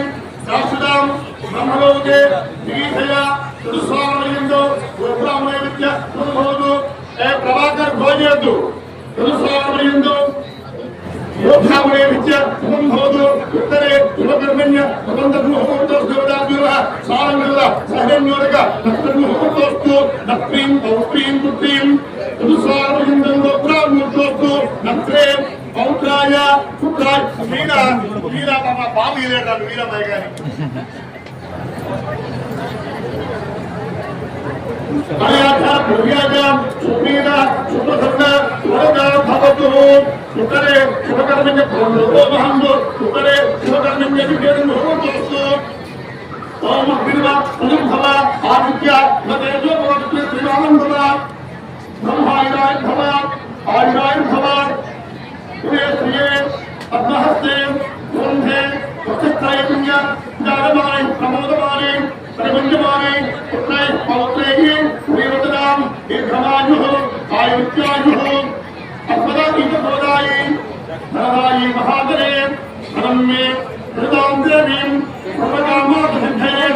शाश्वतां ब्रह्मलोके निगीथया चतुस्वामर्यन्तो गोब्राह्मणे विद्य भवतु प्रभाकर भोजयतु चतुस्वामर्यन्तो योद्धामणे विद्य शुभं भवतु उत्तरे शुभकर्मण्य भवन्तः मुहूर्तोऽस्तु देवताभ्यः सारङ्गः सहजन्योदक तत्तन्मुहूर्तोऽस्तु నప్రీం పౌత్రీం పుత్రీం పురుషార్పయుండం గోత్రామూర్తోస్తు నప్రే పౌత్రాయ పుత్రాయ వీర బాబు ఇలేటాడు వీరబాయి గారి ఉత్తరే శుభకర్మణ్య మహందు ఉత్తరే శుభకర్మణ్య ఓం బిర్వ అనుభవ ఆదిత్య మతేజో భవతి శ్రీరామంభవ బ్రహ్మాయురాయ భవ ఆయురాయ భవ ప్రియ శ్రియే పద్మహస్తే గృంధే వక్షత్రాయ పుణ్య జ్ఞానమాయ ప్రమోదమానే పరిమంజమానే పుత్రాయ పౌత్రేయ శ్రీరతనాం దీర్ఘమాయు ఆయుత్యాయు అస్మదాయ నరాయ మహాదరే ధనమే హృదాం దేవీం సర్వకామార్థసిద్ధయే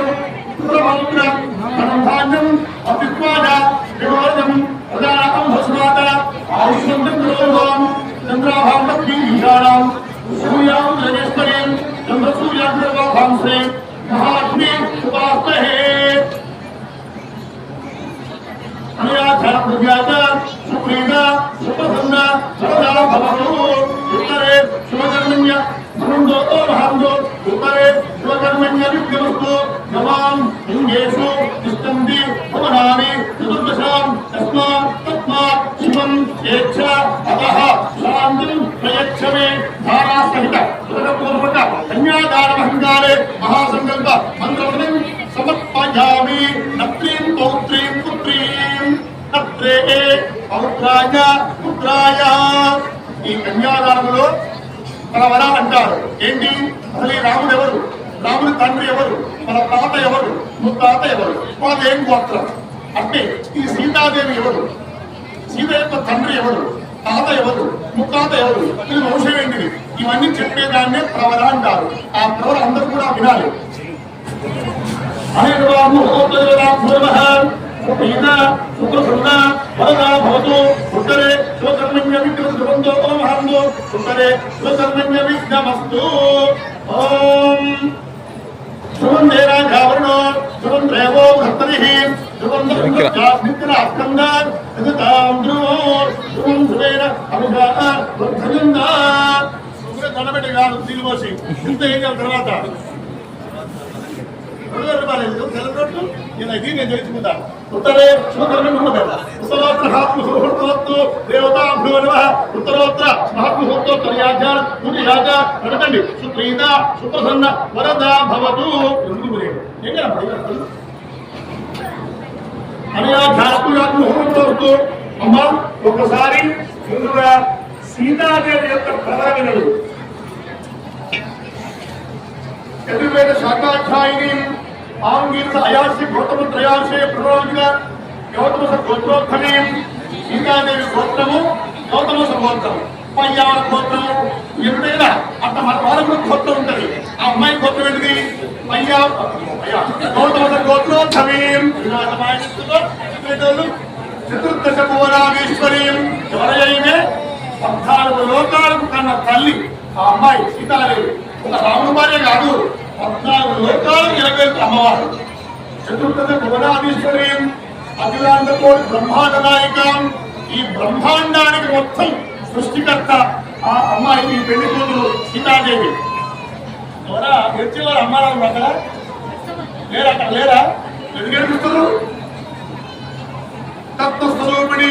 పుత్రపౌత్ర ధనంధాన్యం అతిత్వాద విమోచనం ప్రదానం భస్మాత ఆయుష్మంతం ప్రలోభం చంద్రాభాం లక్ష్మీ ఈశానాం సూర్యాం జగేశ్వరీం చంద్రసూర్యాగ్రవాభాంసే మహాలక్ష్మీ ఉపాస్తహే అనయాధ్యాత్మజ్ఞాత సుప్రీత సుప్రసన్న సరదా భవతు ఉత్తరే శుభకర్మణ్య మహందో మహందో ఉత్తరే శుభకర్మణ్య విద్యమస్తు నమాం లింగేషు తిష్టంతి భవనాని చతుర్దశాం తస్మాత్ తస్మాత్ శివం ఏచ్ఛ అతః శాంతిం ప్రయచ్చమే ధారాసహిత సురపూర్వక కన్యాదానమహంకారే మహాసంకల్ప మంత్రవదం సమర్పయామి నప్రీం పౌత్రీం పుత్రీం నప్రే పౌత్రాయ పుత్రాయ. ఈ కన్యాదానంలో మన వరాలు అంటారు ఏంటి? అసలు ఈ రాముడు ఎవరు? రాముడి తండ్రి ఎవరు? మన తాత ఎవరు? ముత్తాత ఎవరు? వాళ్ళ ఏం గోత్రం? అంటే ఈ సీతాదేవి ఎవరు? సీత యొక్క తండ్రి ఎవరు? తాత ఎవరు? ముత్తాత ఎవరు? ఇది వంశం ఏంటిది? ఇవన్నీ చెప్పేదాన్నే ప్రవర అంటారు. ఆ ప్రవర అందరూ కూడా వినాలి. ఉత్తరే శుభకర్మణ్య విగ్రహంతో మహందో ఉత్తరే శుభకర్మణ్య విఘ్నమస్తు. ఓం శుభం దేరాఘావరణో శుభం రేవో భర్తరిః శుభం దక్షిణాస్కంద శుభం ధ్రువేణ అనుభాత వర్ధయందా. దండబెట్టి కాదు తీరుమోసి ఇంత ఏం చేయాలి తర్వాత నేను తెలుసుకుంటా. ఉత్తరే ఉత్తరోత్తర దేవతాభ్యో ఉత్తరోత్తర మహాత్ముహూర్తోత్తర్యాధ్యాయ నడకండి. సుప్రీత సుప్రసన్న వరదా భవతు. అనయాధ్యాత్ముహూర్తోస్తు. అమ్మ ఒకసారి ముందుగా సీతాదేవి యొక్క ప్రధానలు చతుర్వేద శాఖాధ్యాయిని ఆంగీత అయాసి గౌతమ త్రయాశే ప్రణోజిత గౌతమ గోత్రోత్తమే. సీతాదేవి గోత్రము గౌతమ గోత్రము, పయ్యాల గోత్రము. ఎప్పుడైనా అట్ట మన వాళ్ళకు గోత్రం ఉంటుంది. ఆ అమ్మాయి గోత్రం ఏంటిది? పయ్యా గౌతమ గోత్రోత్తమే. చతుర్దశ భువనాధీశ్వరి. ఎవరైతే 14 లోకాలకు కన్న తల్లి ఆ అమ్మాయి సీతాదేవి. ఒక రాముడు భార్య కాదు, 14 లోకాలకు ఎలగెళ్తూ అమ్మవారు. చతుర్దశ భువనాధీశ్వరి, అఖిలాండకోటి బ్రహ్మాండ నాయకం. ఈ బ్రహ్మాండానికి మొత్తం సృష్టికర్త ఆ అమ్మాయి, ఈ పెళ్లి కూతురు సీతాదేవి. ఎవరా గెలిచేవారు అమ్మారాలు అక్కడ లేరా? అక్కడ లేరా? ఎందుకు గెలుపుతారు? తత్వస్వరూపిణి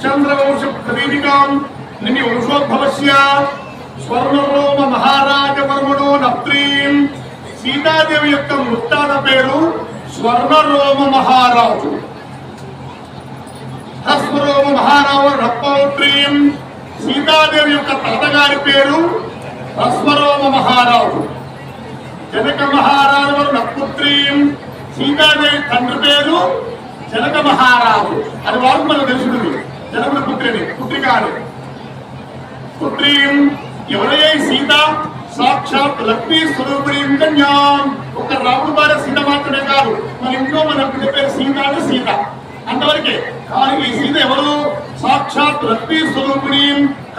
చంద్రవంశ ప్రదీపికాం నిమి వంశోద్భవస్య స్వర్ణరోమ మహారాజవర్మణో నప్రీం. సీతాదేవి యొక్క ముత్తాత పేరు స్వర్ణరోమ మహారాజు. హస్వరోమ మహారాజు నప్పౌత్రీం. సీతాదేవి యొక్క తాతగారి పేరు హస్వరోమ మహారాజు. జనక మహారాజు నప్పుత్రీం. సీతాదేవి తండ్రి పేరు జనక మహారాజు. అది వారికి మనకు తెలుసుకుంది. జనకుల పుత్రిని పుత్రిక అని. పుత్రీం ఎవరయ్యే సీత? సాక్షాత్ లక్ష్మీ స్వరూపిణి కన్యాం. ఒక రాముడు భార్య సీత మాత్రమే కాదు, మన ఇంట్లో మన బిడ్డ పేరు సీత అంటే సీత అంతవరకే. కానీ ఈ సీత ఎవరు? సాక్షాత్ లక్ష్మీ స్వరూపిణి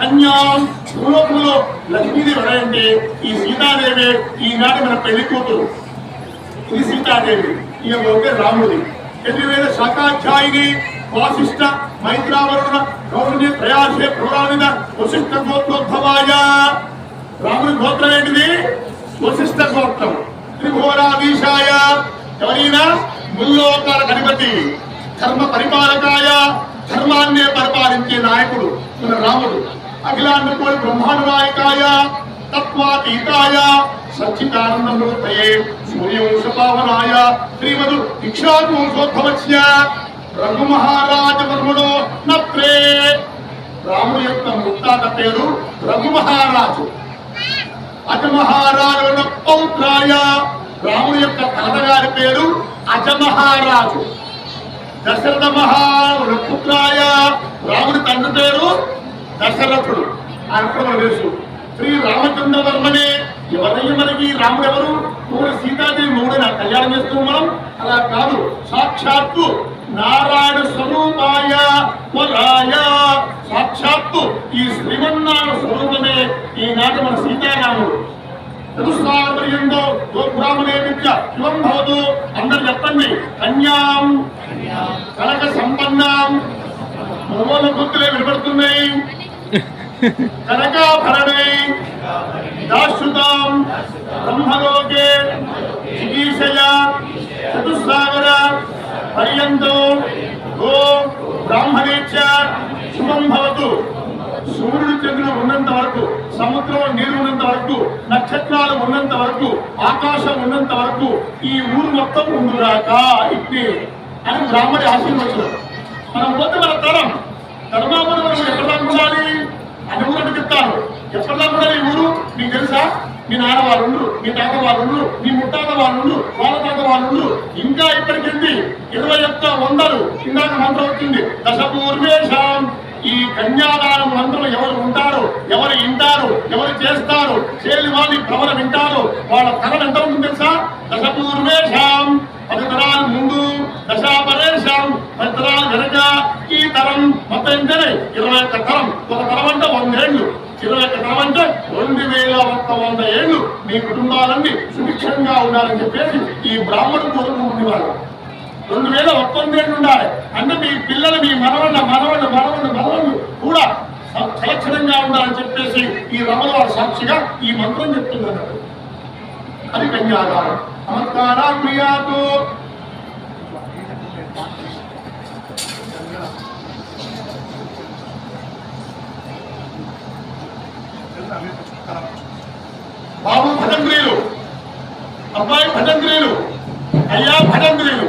కన్యాం. భూలోకంలో లక్ష్మీదేవి ఎవరంటే ఈ సీతాదేవి. ఈనాటి మన పెళ్లి కూతురు ఇది సీతాదేవి. ఈ రాముడి. చతుర్వేద శాఖాధ్యాయ కాత్యాయిని వాసిష్ఠ మైత్రావరుణ గౌరవ ప్రయాసే పురాణిద వశిష్ఠ గోత్రోద్భవాయ. రాముని గోత్రం ఏంటిది? వశిష్ఠ గోత్రం. త్రిభువనాధీశాయ ఎవరైనా ముల్లోకాలకు అధిపతి, ధర్మ పరిపాలకాయ ధర్మాన్నే పరిపాలించే నాయకుడు మన రాముడు. అఖిలాండ కోటి బ్రహ్మాండ నాయకాయ తత్వాతీతాయ సచ్చిదానందమూర్తయే సూర్యవంశ పావనాయ శ్రీమదు ఇక్షాకు వంశోద్భవస్య రఘు మహారాజ వర్ముడో నత్రే. రాముడు యొక్క ముత్తాత పేరు రఘు మహారాజు. అజమహారాజు పౌత్రాయ. రాముడు యొక్క తాతగారి పేరు అజమహారాజు. దశరథ మహాపుత్రాయ. రాముడి తండ్రి పేరు దశరథుడు. ఆయన తెలుసు. శ్రీ రామచంద్రవర్మనే. ఎవరయ్య మనకి రాముడు ఎవరు? మూడు సీతాదేవి మూడున కళ్యాణం చేస్తూ మనం అలా కాదు. సాక్షాత్తు నారాయణ స్వరూపాయ వరాయ. సాక్షాత్తు ఈ శ్రీమన్నారాయణ స్వరూపమే ఈనాటి మన సీతారాముడు. చతుస్సాగర్యంలో గోబ్రాహ్మణే విద్య శివం భవతు. అందరు చెప్పండి. కన్యాం కనక సంపన్నాం. మగవాళ్ళ గుర్తులే వినపడుతున్నాయి. కనకాభరణై దాశ్రుతాం బ్రహ్మలోకే చికీషయ చతుస్సాగర పర్యంతో గో బ్రాహ్మణేచ్చ శుభం భవతు. సూర్యుడు చంద్రుడు ఉన్నంత వరకు, సముద్రం నీరు ఉన్నంత వరకు, నక్షత్రాలు ఉన్నంత వరకు, ఆకాశం ఉన్నంత వరకు ఈ ఊరు మొత్తం ఉండుగాక ఇట్టి అని బ్రాహ్మణి ఆశీర్వచనం. మనం పోతే మన తరం ధర్మాపద ఎక్కడా ఉండాలి అని ఊరు చెప్తారు. ఎప్పటిలా కూడా ఈ ఊరు నీకు తెలుసా? మీ నాన్న వాళ్ళు, మీ తాత వాళ్ళు, మీ ముట్టాత వాళ్ళు, వాళ్ళ తాత వాళ్ళు, ఇంకా ఇప్పటికింది 2100 ఇందాక మంత్రం వచ్చింది. దశపూర్వేషాం. ఈ కన్యాదానం మంత్రం ఎవరు ఉంటారు, ఎవరు వింటారు, ఎవరు చేస్తారు, చేయని వాళ్ళు ఈ ప్రవర వింటారు. వాళ్ళ తరం ఎంత ఉంటుంది తెలుసా? దశపూర్వేషాం 10 తరాలు ముందు, దశాపరేషాం 10 తరాలు వెనక. ఈ తరం మొత్తం ఏంటనే 21 తరం. ఒక తరం అంటే 100 ఏళ్ళు. 21 తరం అంటే 2100 ఏళ్ళు మీ కుటుంబాలన్నీ సుభిక్షంగా ఉండాలని చెప్పేసి ఈ బ్రాహ్మణుడు కోరుకుంటున్నారు. 2100 ఏళ్ళు ఉండాలి అంటే మీ పిల్లలు, మీ మనవళ్ళు కూడా సలక్షణంగా ఉండాలని చెప్పేసి ఈ రమణ వారి సాక్షిగా ఈ మంత్రం చెప్తున్నారు. అది కన్యాదానం. నమస్కారా ప్రియాతో. బాబు భజంత్రీలు, అబ్బాయి భజంత్రీలు, అయ్యా భజంత్రీలు.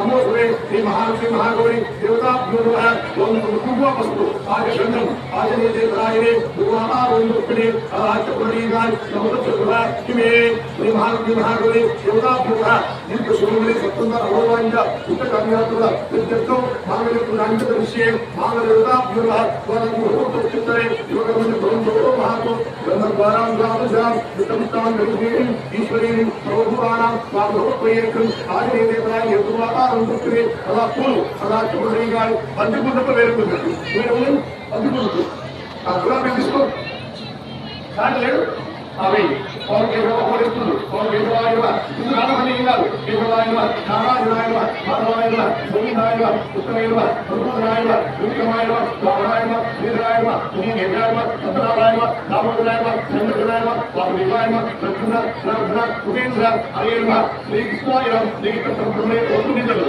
नमो श्री श्री महालक्ष्मी महागौरी देवता ओम कुंभवस्तु आज गंधम आज देवरायने भगवान चक्रवर्तीगाय नमोस्तुभा किमे श्री महालक्ष्मी महागौरी देवता नित्य सुंदरी सत्संग अभवांजा उत्तरकार्यातुला विद्युतो मांगल्यपुरांच दृश्ये मांगल्यदेवता चित्तरे योगमन ब्रह्मो महातो ब्रह्मद्वारां गावजां वितमतां निर्भीं ईश्वरीं सर्वभूतानां स्वाभोपयेकं आदि देवताय यदुवाकारं पुत्रे सदा कुल सदा चक्रवर्तीगाय पंचभूत वेरुकुंदु మీరు పంచభూత ఆ గులాబీ తీసుకో సాగలేడు అవి పవన్ కేంద్రం ఓడిస్తుంది పవన్ కేంద్రాయన నారాయణ ఇల్లాలు కేంద్రాయన నారాయణ మాధవాయన గోవిందాయన ఉత్తరాయన రుద్రాయన విక్రమాయన నారాయణ శ్రీరాయన శ్రీనారాయణ సత్యనారాయణ దామోదరాయన చంద్రనారాయణ వాసుదేవాయన లక్ష్మణ నరభద్ర ఉపేంద్ర హరేణ శ్రీకృష్ణాయ శ్రీకృష్ణ సంప్రదాయ వస్తునిందలు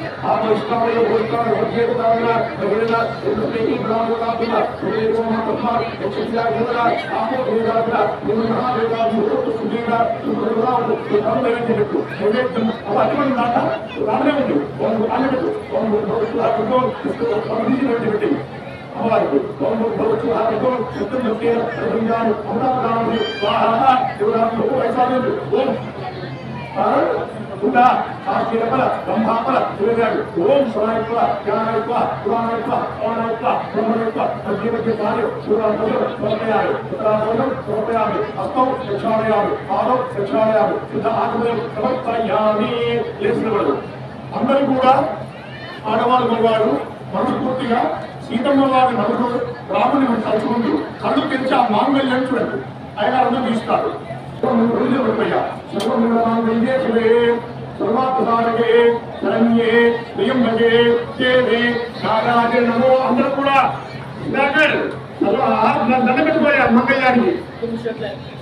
आप इष्टाय भूतान वज्रताना रविना इंद्रदेवी ब्रह्मनाथना देवों तथा यक्षिया गुणा आपो देवता गुणा देवता मुहूर्त सुदीना सुब्रह्मणा सुब्रह्मण्य निकटु निवेदन अवश्यम नाथा रामने मुझे और आने और भगवान आपको परमिशन निकटि हमारे और भगवान आपको सत्य के रंगान हमरा नाम में स्वाहा देवता को ऐसा दे ओम उदा आशीर्वाद ब्रह्मापल शिवराज ओम स्वायत्व ज्ञानत्व पुराणत्व पवनत्व ब्रह्मत्व सजीवके कार्य सुरांतः समर्पयामि उत्तरांतः समर्पयामि हस्तौ प्रक्षालयामि पादौ प्रक्षालयामि शुद्ध आत्मने समर्पयामि लेసినవాడు అందరూ కూడా ఆడవాళ్ళు మగవారు మనస్ఫూర్తిగా సీతమ్మ వారి నలుగురు రాముని తలుచుకుంటూ కళ్ళు తెరిచి ఆ మాంగళ్యం చూడండి ఆయన అందరూ తీస్తారు सर्वमंगलमांगल्ये शिवे सर्वार्थसाधके शरण्ये त्र्यंबके देवे नारायण नमो अंदर కూడా దగ్గర దండపెట్టుకోయా మంగళ్యానికి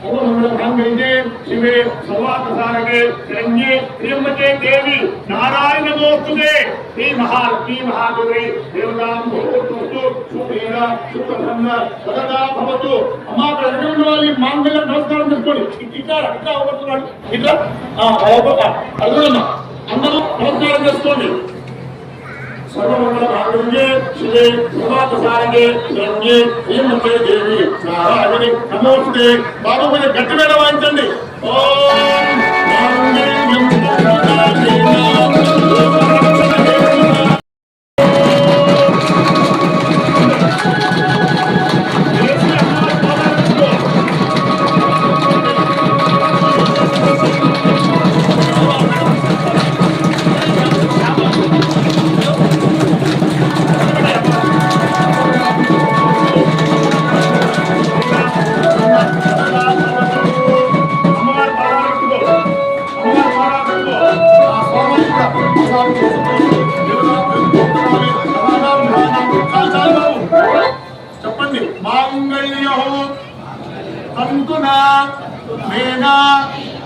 सर्वमंगलमांगल्ये शिवे सर्वार्थसाधके शरण्ये त्र्यंबके देवी नारायण नमोस्तुते श्री महागौरी देवतां भूतस्तु सुप्रीण सुप्रसन्न सदा भवतु అమ్మా ప్రజలు వాళ్ళ మంగళ నమస్కారం చేసుకోండి ఇట్లా అవబడుతున్నాడు ఇట్లా అడుగుదమ్మా అందరూ నమస్కారం చేసుకోండి सर्वमंगलमांगल्ये शिवे सर्वार्थसाधके शरण्ये त्र्यंबके देवी नारायण नमोस्तुते बाबू కొంచెం గట్టిగా వాయించండి ఓం మాంగళ్యం చెప్పండి మాంగళ్యో తంతునా మేనా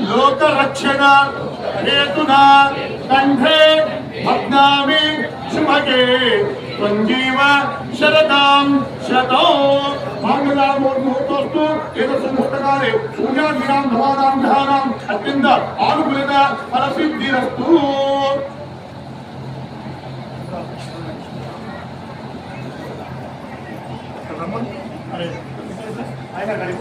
లోక రక్షణ హేతునా కంఠే భగ్నామి శుభగే సంజీవ శరదాం శతో మాంగళ్యముహూర్తోస్తు ఏతస్ముహూర్తకాలే పూజాదినాం నవానాం గ్రహాణాం అత్యంత ఆనుకూలత ఫలసిద్ధిరస్తు अरे आएगा गाड़ी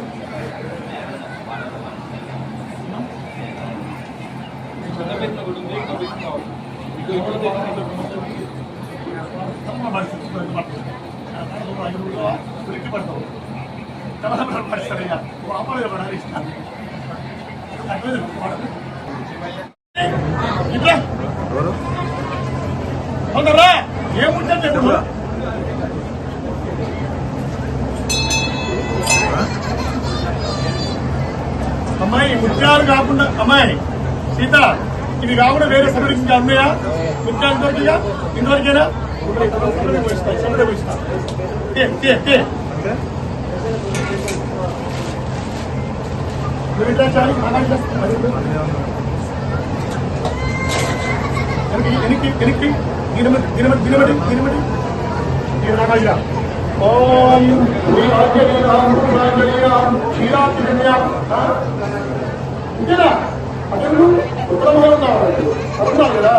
ఏముంటే అమ్మాయి ముత్యాలు కాకుండా అమ్మాయి సీత ఇవి కాకుండా వేరే సరుడు ఇంకా అమ్మాయా ముత్యాలు దొరికిగా ఇంతవరకేనా ఓం ఇంకేనా అదే ఉత్తరం కదా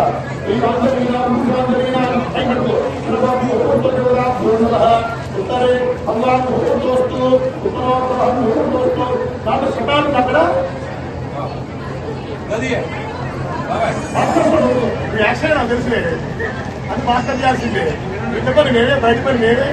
उत्तरे भगवान दोस्तों उत्तरोत्तर शतान अక్కడ యాక్షన్ నాకు తెలుసులే అది మాస్టర్ చేయాల్సిందే ఇంత పని నేనే బయట పని నేనే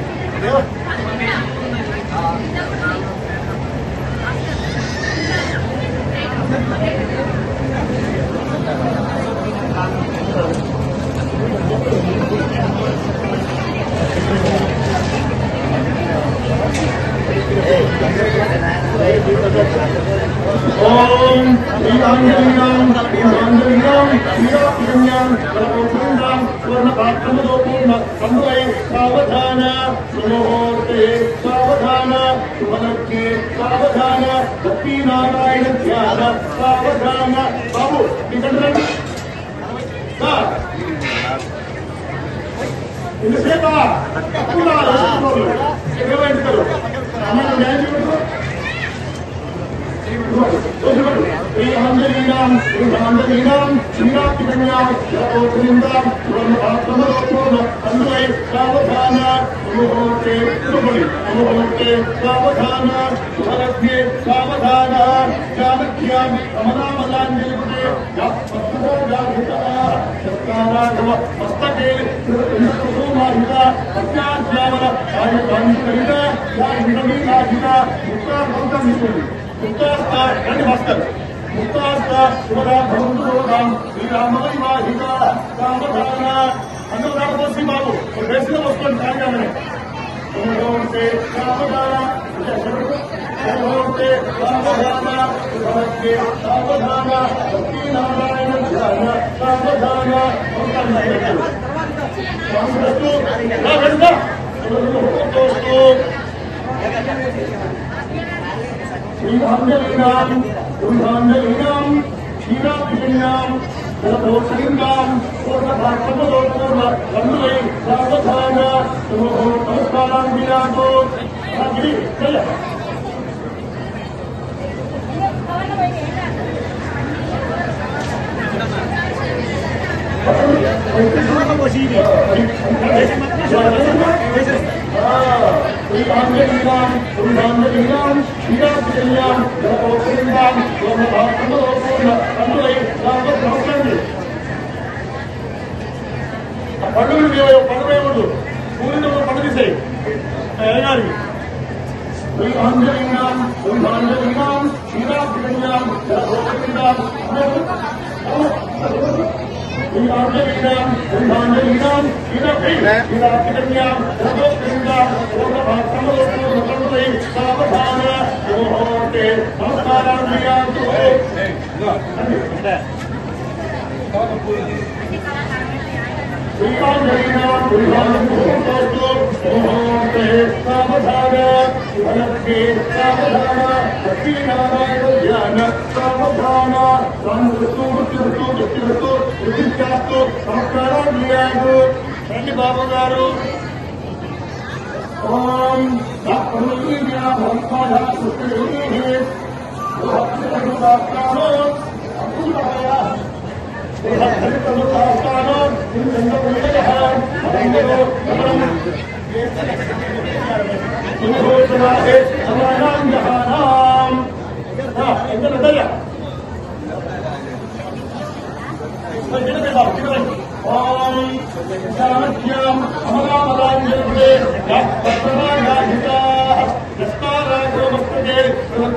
ఓం శ్రీరాంజలినాం శ్రీరాంజలినాం శ్రీరాంజలినాం సర్వోపేంద్రాం స్వర్ణపాత్రముదోపూర్ణ సంభవై సావధాన సుముహూర్తే సావధాన శుభలక్ష్యే సావధాన లక్ష్మీనారాయణ ధ్యాన సావధాన బాబు ఇక్కడ ఇంతసేపా తప్పులా ఏమంటారు శ్రీరాంజలీనాం శ్రీరాంజలీనాం శ్రీరాంజలీనాం సర్వోపేంద్రాం స్వర్ణపాత్రముదోపూర్ణ సంభవై సావధాన ముహూర్తే ముహూర్తే సావధాన శుభలక్ష్యే సావధాన జానక్యాం రమణామలాంజలిపతే సత్కారాగమ మస్తకే కుసుమాహిత సత్యాశ్యామల కార్యకాంతరిత యాహిత ముక్తార్థం నిస్తుంది ముక్తార్థ మాస్టర్ ముక్తార్థ శుభదా భగవంతుడాం శ్రీరామవైవాహిత సావధాన అందరూ రామకోసి బాబు బేసిన వస్తుంది కార్యాలనే ముహూర్తే సావధాన ముహూర్తే సావధాన శుభలక్ష్యే సావధాన లక్ష్మీనారాయణ ధ్యాన సావధాన శ్రీరాంజలీనాం శ్రీరాంజలీనాం శ్రీరాంజలీనాం సర్వోపేంద్రాం పూర్ణభాగముదోపూర్ణ సంభవై సావధాన నమస్కారం విరాజో శ్రీరాంజలీనాం శ్రీరాంజలీనాం శ్రీరాంజలీనాం సర్వోపేంద్రాం పూర్ణభాగముదోపూర్ణ సంభవై సావధాన పండుగ పండుగ పూరితో పండుగ తీసేయి గారికి శ్రీరాంజలీనాం శ్రీరాంజలీనాం శ్రీరాంజలీనాం సర్వోపేంద్రాం శ్రీరాంజలీనాం శ్రీరాంజలీనాం శ్రీరాంజలీనాం సర్వోపేంద్రాం పూర్ణభాగముదోపూర్ణ సంభవై సావధాన ముహూర్తే నమస్కారం విరాజో శ్రీరాంజలీనాం ముహూర్తే సావధాన శుభలక్ష్యే సావధాన లక్ష్మీనారాయణ ధ్యాన సావధాన నమస్కారం విరాజు రండి బాబు గారు ఓం జానక్యాం అమరామలాంజలిపతే మస్తకే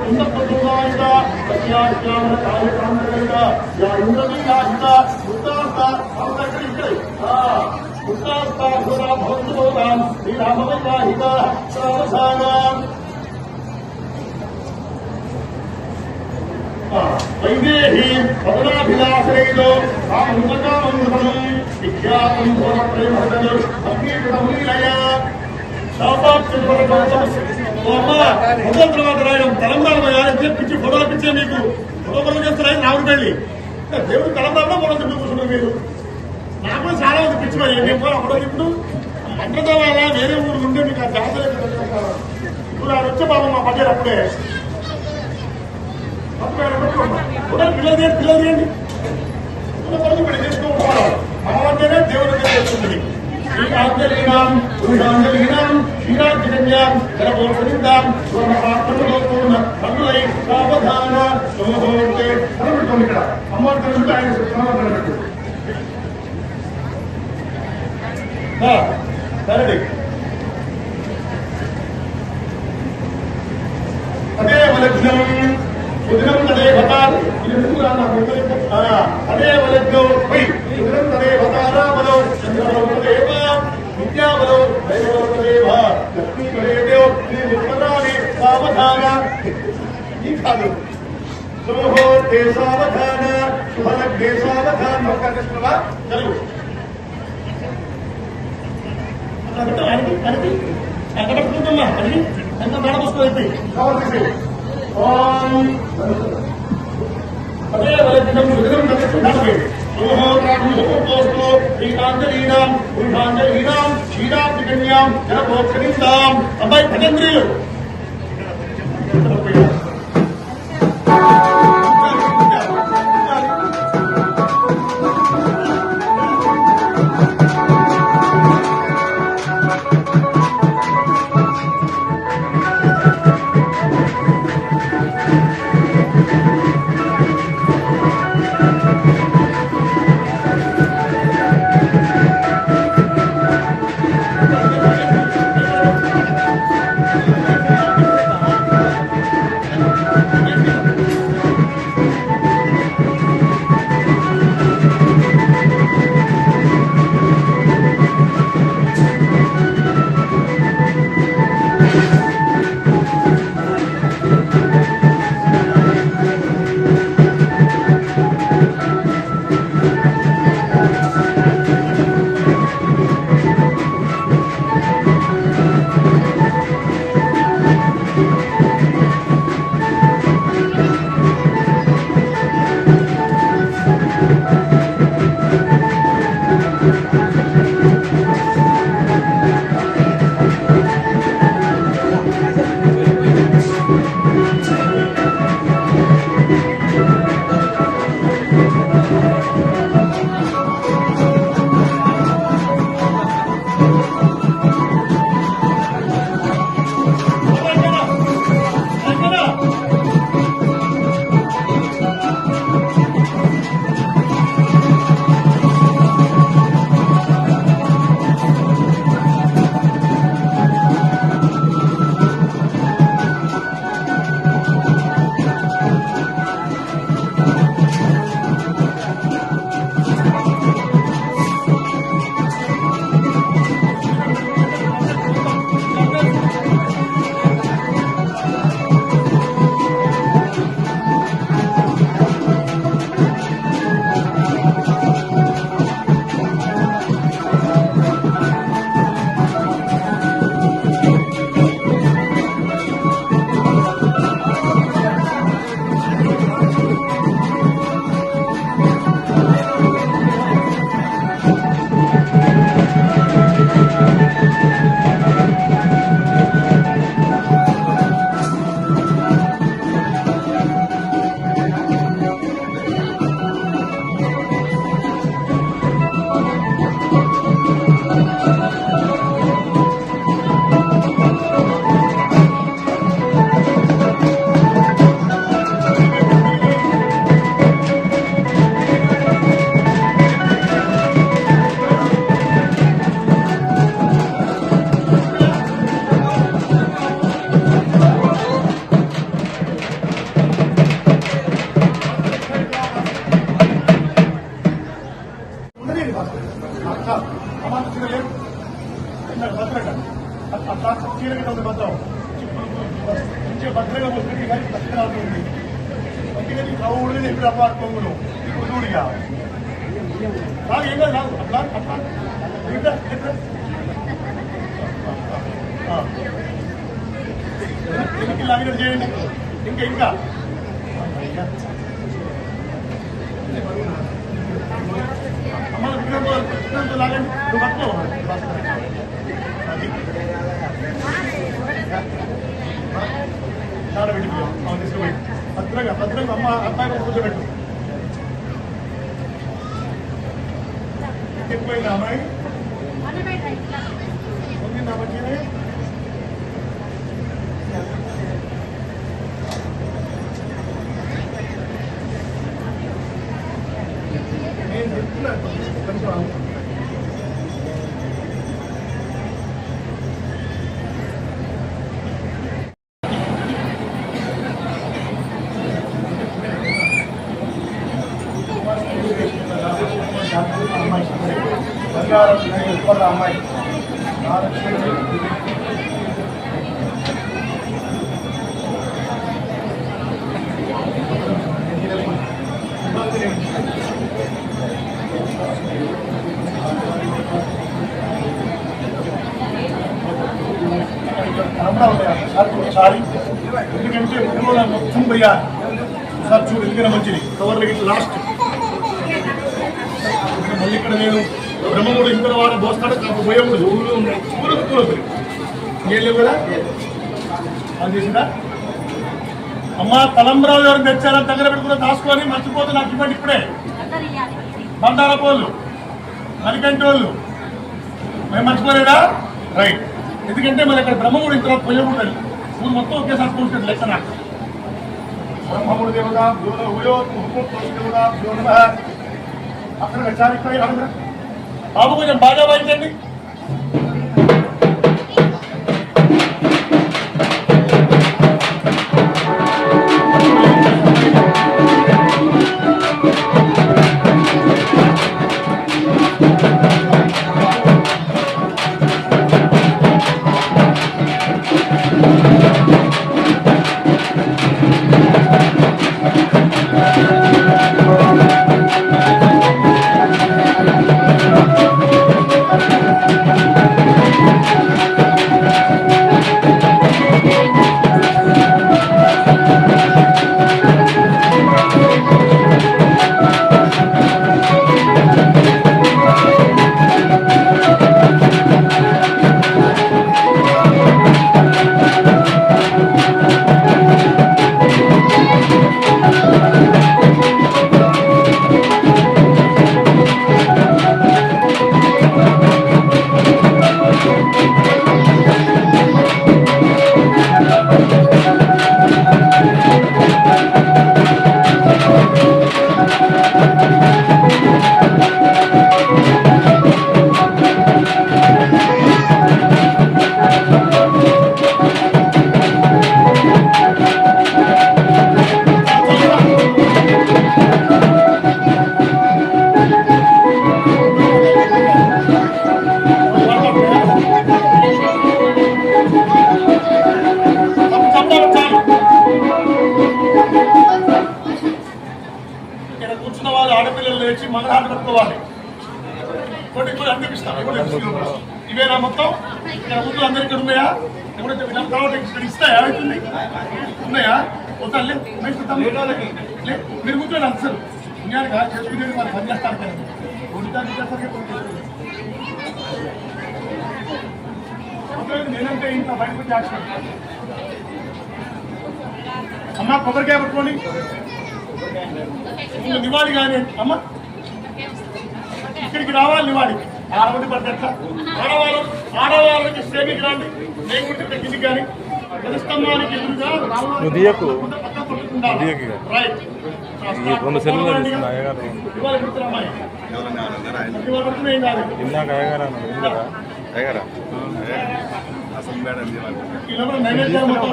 కుందపదుమాయిత సత్యాశ్యామ కార్యకాంతరిత యా ఇంద్రవీయాహిత ముక్తార్థ ముక్తార్థ శుభదా భవంతుడాం శ్రీరామవైవాహిత సావధాన వైదేహీ పవనాభిలాషైలో రామకామృతం విఖ్యాతం ప్రేమహృదయం అగ్నికృతమునిలయ మొదల తర్వాత రాయడం తెలంగాణ పిచ్చి ఫోటోలు పిచ్చే మీకు ఫోటోలు చేస్తారు రావుడు పెళ్లి దేవుడు తెలంగాణలో ఫోటో తిప్పి కూర్చున్నారు మీరు నాకు కూడా చాలా మంది పిచ్చి మరి నేను కూడా ఫోటో తిప్పుడు అంతతో వాళ్ళ వేరే ఊరు ఉంటే మీకు ఆ జాతర ఇప్పుడు ఆయన వచ్చే బాబు మా పడ్డారు అప్పుడే పిల్లలు తీయండి పిల్లలు తీయండి చేసుకోవాలి జనమోసనిద్దాం పూర్ణ కన్నులై సావధాన ముహూర్తే కనబడుతుంది ఇక్కడ అమ్మవారి కనబడుతూ ఆయన కనబడుతుంది సరే అదే లగ్నం ఉదయం తదే భతార్ అదే లగ్నం ఉదయం తదే భతారామలో చంద్రదేవ విద్యావలో దైవదేవ లక్ష్మీ గణేదేవ శ్రీ విశ్వనాథి సావధాన ఈ కాదు శుభోర్తే సావధాన శుభలగ్నే సావధాన కృష్ణ చదువు అక్కడ కూర్చున్నా అది ఎంత మేడ పుస్తకం అదే అబ్బాయి భజంద్రియులు భద్రంగా వస్తుంది కానీ భద్రంగా అవుతుంది అందుకని కౌడు ఎప్పుడు అపార్ట్మెంట్ ఇప్పుడు చూడిగా నాకు ఏం కాదు అట్లా అట్లా ఎన్నికి లాగినట్టు చేయండి ఇంకా ఇంకా అమ్మ విగ్రహంతో లాగండి నువ్వు పట్టుకో అది పెట్టిపోయాం అవును తీసుకుపోయి భద్రంగా భద్రంగా అమ్మ అబ్బాయి కూర్చోబెట్టు ఎక్కువైంది అమ్మాయి ఉంది నా బట్టి అమ్మాయి ఒకసారి ఎందుకంటే మొత్తం పోయాలి సార్ చూడు ఎందుకైనా మంచిది కవర్లకి లాస్ట్ మళ్ళీ ఇక్కడ నేను బ్రహ్మముడు ఇంత వాడు దోస్తాడు నాకు భయం ఊళ్ళో ఉన్నాయి కూరదు ఏం లేవు కదా అది చేసిందా అమ్మ తలంబరావు ఎవరు తెచ్చారా దగ్గర పెట్టుకుని దాచుకొని మర్చిపోతే నాకు ఇవ్వండి ఇప్పుడే బండార పోళ్ళు మరికంటోళ్ళు మేము మర్చిపోలేదా రైట్ ఎందుకంటే మరి ఇక్కడ బ్రహ్మముడు ఇంత పొయ్యం ఉంటుంది ఊరు మొత్తం ఒకేసారి కూర్చుంటుంది లెక్క నాకు బ్రహ్మముడు దేవత దేవత అక్కడ విచారిస్తాయి అడుగురా బాబు కొంచెం బాగా వాయించండి లేచి మంగళహారతి పట్టుకోవాలి కొన్ని అనిపిస్తాను ఇవేనా మొత్తం ఇక్కడ ముందు అందరు ఇక్కడ ఉన్నాయా ఎప్పుడైతే తర్వాత ఇక్కడ ఇస్తాయా అవుతుంది ఉన్నాయా వద్దాలే మీరు ముందు అసలు పుణ్యానికి చేసుకునేది వాళ్ళు పని చేస్తారు కదా నేనంటే ఇంత బయటకు చేస్తాను అమ్మ కొబ్బరికాయ పట్టుకోండి నివాళి కానీ అమ్మ ఇక్కడికి రావాలి నివాళికి ఆడమంది పడితే ఎట్లా ఆడవాళ్ళకి సేమికి రండి లేకుంటే కిందికి కానీ ప్రతిస్తంభానికి ఎదురుగా రైట్ నైవేద్యాలు మొత్తం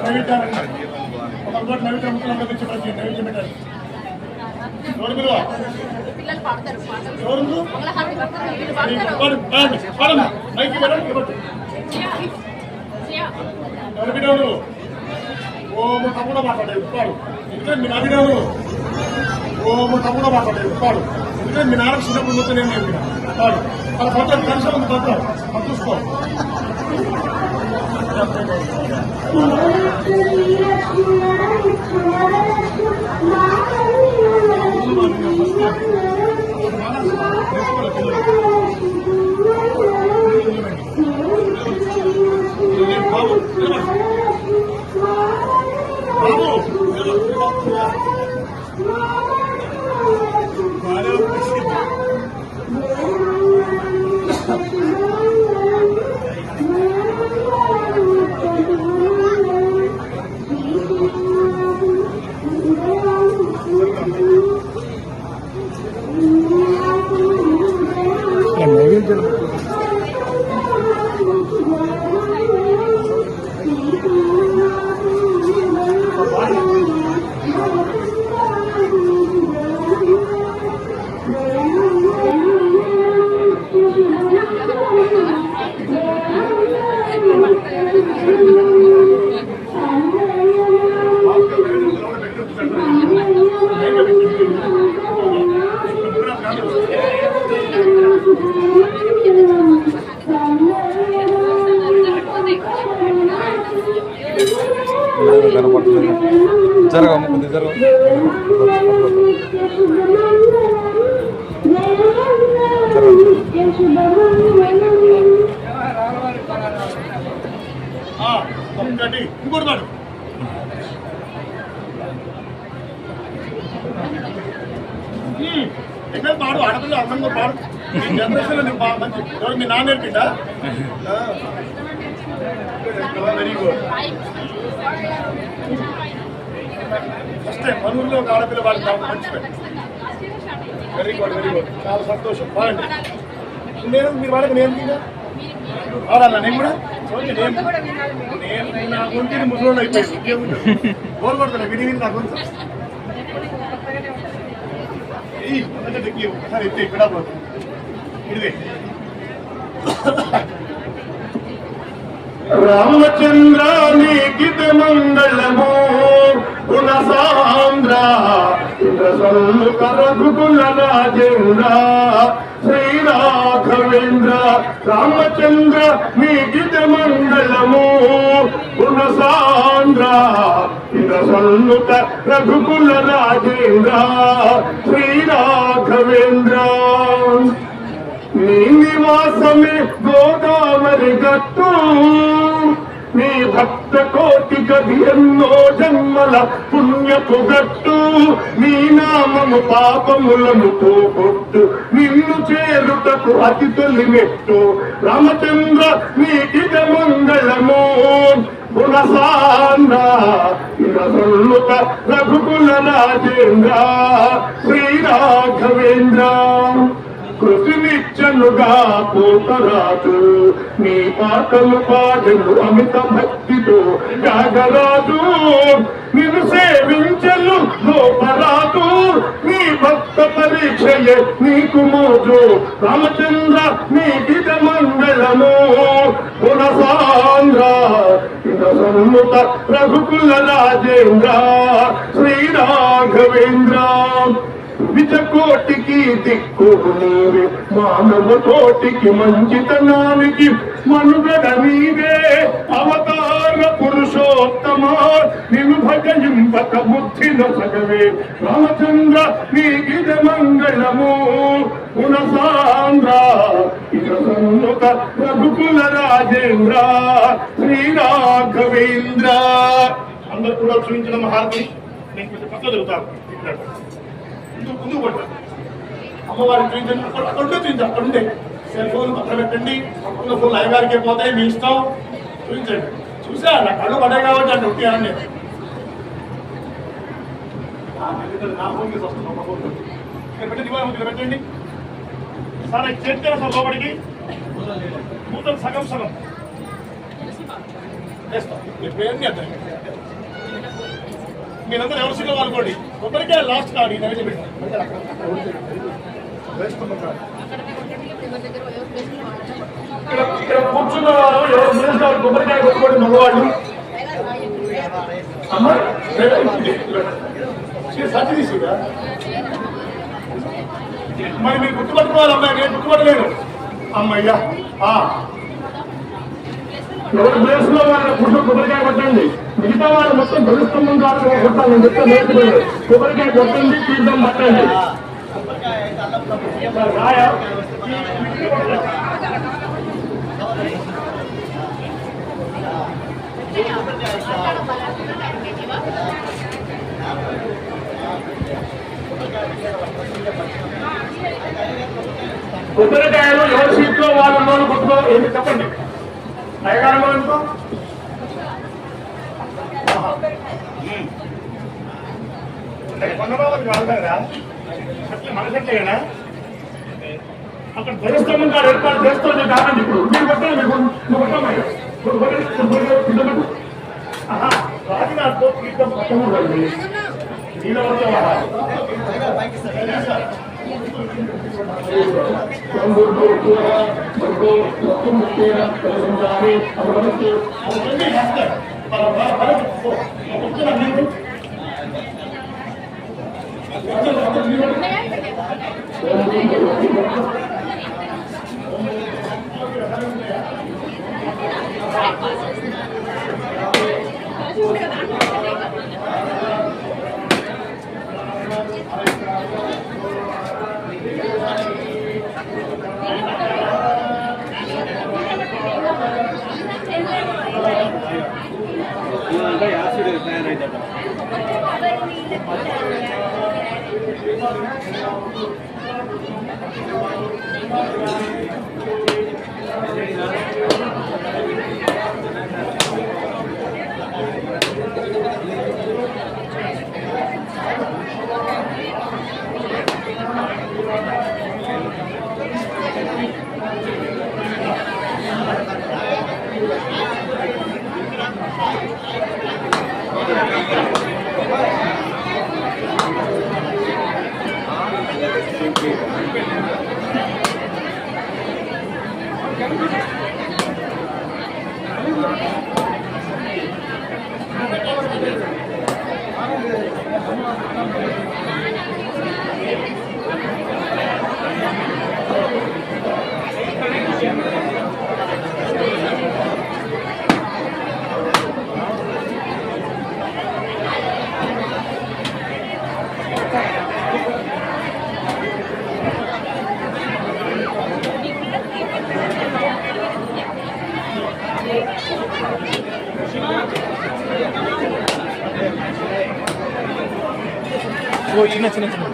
నైవేద్యాలు నైవేద్యం మొత్తం నైవేద్యం పెట్టాలి ఓము తమ్ముడు మాట్లాడేది వాడు ఎందుకంటే మీ నాన్నగారు ఓము తమ్ముడు మాట్లాడేది వాడు ఎందుకంటే మీ నాన్న చిన్నప్పుడు మొత్తం నేను వాడు వాళ్ళ పత్రం కలిసి ఉంది పత్రం అది చూసుకో బాబు జరగ జరగ ఇంకోటి మాట ఎక్కడ పాడు ఆడపిల్ల అందంగా పాడు ఈ జనరేషన్లో నేను మంచి ఎవరు మీ నాన్న నేర్పిండా వెరీ గుడ్ ఫస్ట్ టైం మనూరులో ఒక ఆడపిల్ల వాళ్ళు మంచి వెరీ గుడ్ చాలా సంతోషం బాగుంది నేను మీరు వాళ్ళకి నేను వాడాలా నేను కూడా నేను నా గొంతుని ముసలోళ్ళు అయిపోయింది ఇంకేముంది బోర్ కొడతాను విని విని నా గొంతు ఒకసారి ఎత్తే ఇక్కడ ఇదే రామచంద్ర నీకిత మంగళము గుణసాంద్ర ఇంద్రసన్ముఖ రఘుకుల రాజేంద్ర శ్రీరాఘవేంద్ర రామచంద్ర నీకిత మంగళము గుణసాంద్ర ఇంద్రసన్ముఖ రఘుకుల రాజేంద్ర శ్రీరాఘవేంద్ర నీ నివాసమే గోదావరి గట్టు నీ భక్త కోటి గది ఎన్నో జన్మల పుణ్యపు గట్టు నీ నామము పాపములను పోగొట్టు నిన్ను చేరుటకు అతి తొలి మెట్టు రామచంద్ర నీకిద మంగళము గుణసాంద్ర ఇంద్రసన్ముఖ రఘుకుల రాజేంద్ర శ్రీరాఘవేంద్ర కృతినిచ్చనుగా పోతరాజు నీ పాటలు పాడను అమిత భక్తితో యాగరాజు నిన్ను సేవించను లోపరాజు నీ భక్త పరీక్షయే నీకు మోజు రామచంద్ర నీకిద మంగళము గుణసాంద్ర ఇంద్రసన్ముఖ రఘుకుల రాజేంద్ర శ్రీరాఘవేంద్ర విజకోటికి దిక్కు నీవే మానవ కోటికి మంచితనానికి మనుగడ నీవే అవతార పురుషోత్తమ నిన్ను భజయింపక బుద్ధి నొసగవే రామచంద్ర నీకిద మంగళము గుణసాంద్ర ఇంద్రసన్ముఖ రఘుకుల రాజేంద్ర శ్రీరాఘవేంద్ర అందరూ కూడా చూపించిన మహాత్మి నేను కొంచెం పక్క దొరుకుతాను ముందు కొట్ట అమ్మవారి చూపించండి అక్కడుండే చూపించండి అక్కడుండే సెల్ ఫోన్ పక్కన పెట్టండి పక్కన ఫోన్ అయ్యగారికి పోతాయి మీ ఇష్టం చూపించండి చూసా నా కళ్ళు పడే కాబట్టి అంటే ఒట్టియాను నేను నా ఫోన్ తీసి వస్తుంది ఒక ఫోన్ ఇక్కడ పెట్టండి సార్ చేస్తారా సార్ లోపలికి మూతం సగం సగం వేస్తాం మీ పేరుని అర్థం మీరందరూ ఎవరు సిగ్గు అనుకోండి కొబ్బరికే లాస్ట్ కాదు నైవేద్యం పెట్టారు ఇక్కడ కూర్చున్న వారు ఎవరు చేస్తారు కొబ్బరికాయ కొట్టుకోండి మగవాళ్ళు సత్య తీసిగా మరి మీరు గుర్తుపట్టుకోవాలి అమ్మాయి నేను గుర్తుపట్టలేను అమ్మయ్యా ఎవరి ప్లేస్ లో వాళ్ళ పుట్టు కొబ్బరికాయ కొట్టండి మిగతా వాళ్ళు మొత్తం ధ్వజస్తంభం ద్వారా కొట్టాలని చెప్తే నేర్చుకోలేదు కొబ్బరికాయ కొట్టండి తీర్థం పట్టండి కొబ్బరికాయలు ఎవరి సీట్లో వాళ్ళు కొట్టుకో ఏంటి చెప్పండి అయ్యగారు అనుకో కొండబాబుకి వాళ్ళ అట్లా మన సెట్లే కదా అక్కడ ధ్వజస్తంభం కాదు ఏర్పాటు చేస్తాను నేను కాదండి ఇప్పుడు మీరు కొట్టాలి మీరు నువ్వు కొట్టాలి రాజునాథ్తో తీర్థం పట్టకూడదండి నీళ్ళ చిన్న చిన్న చిన్న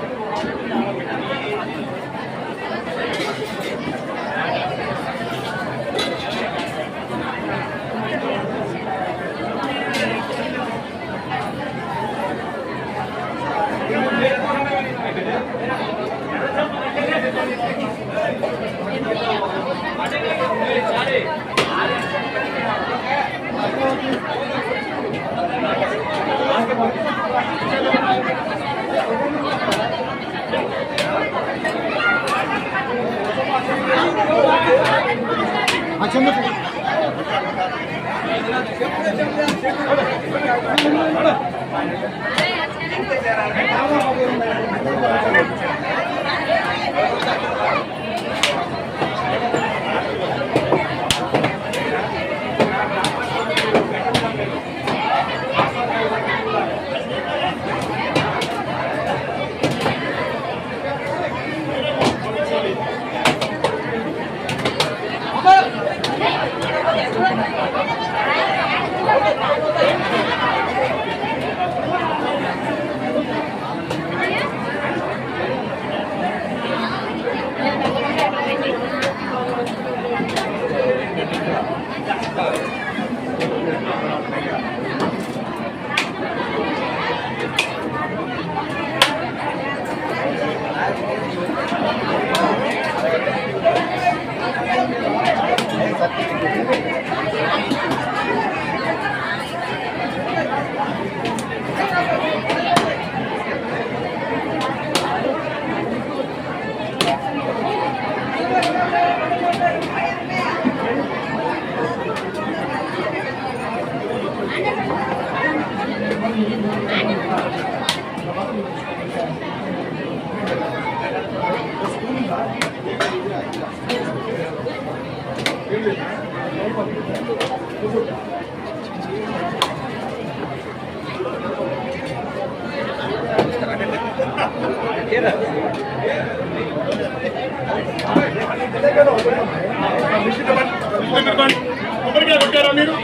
కొబ్బరికాయ కొట్టారా మీరు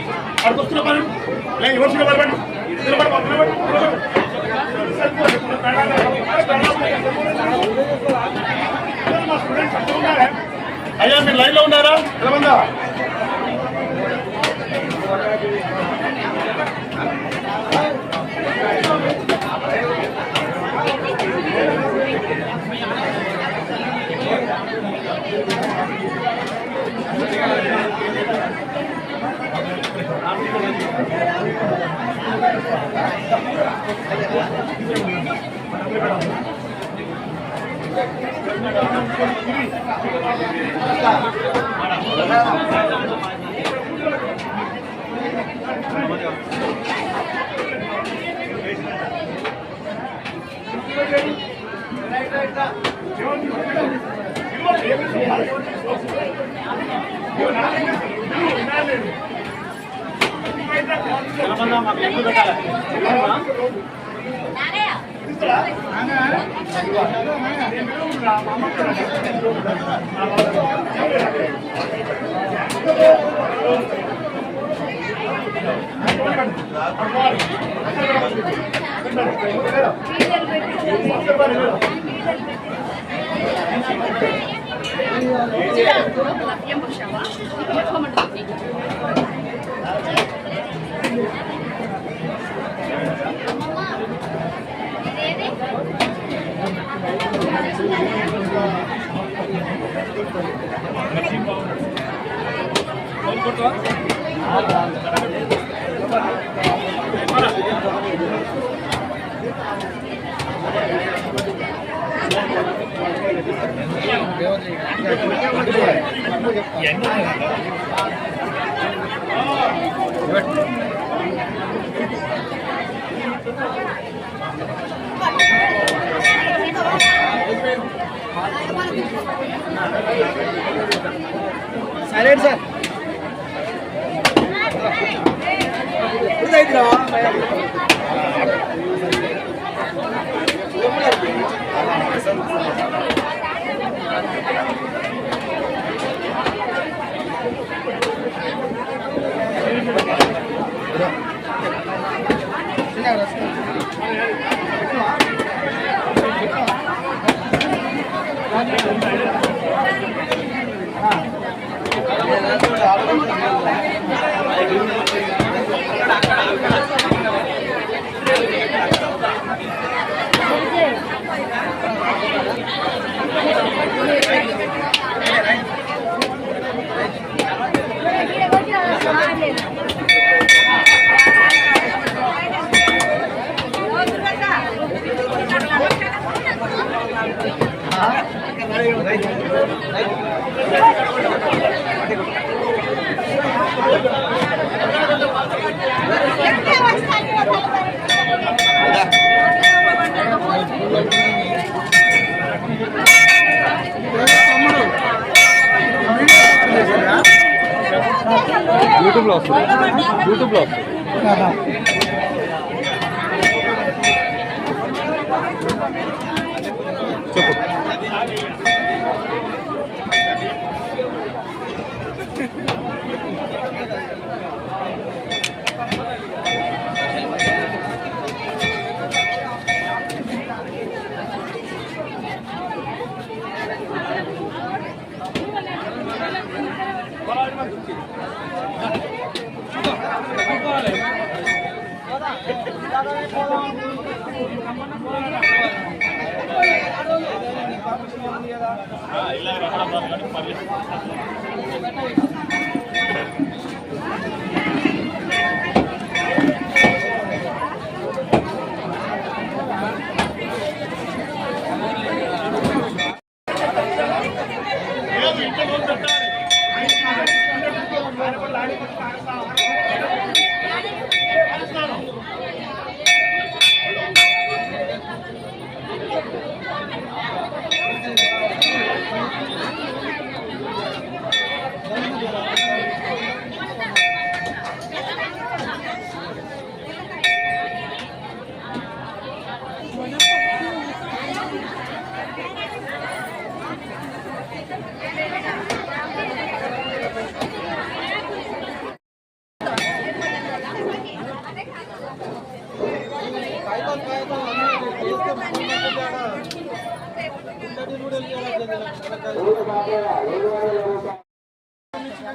అడుగుతున్న పని లేదు యువసిన పడబండి అయ్యా మీరు లైన్ లో ఉన్నారా ఎంతమందా సైలెంట్ సార్ యూట్యూబ్లో వస్తుంది యూట్యూబ్లో వస్తుంది చెప్పు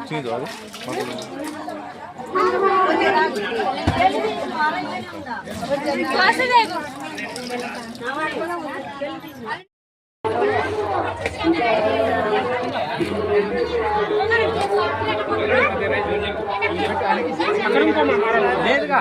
चीज और లేదుగా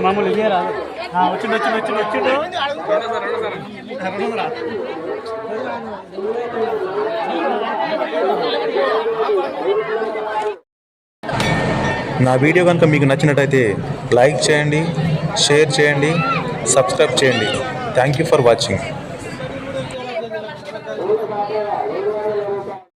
మామూలు ఇదే రాదు వచ్చిండు నా వీడియో కనుక మీకు నచ్చినట్టయితే లైక్ చేయండి, షేర్ చేయండి, సబ్స్క్రైబ్ చేయండి. Thank you for watching.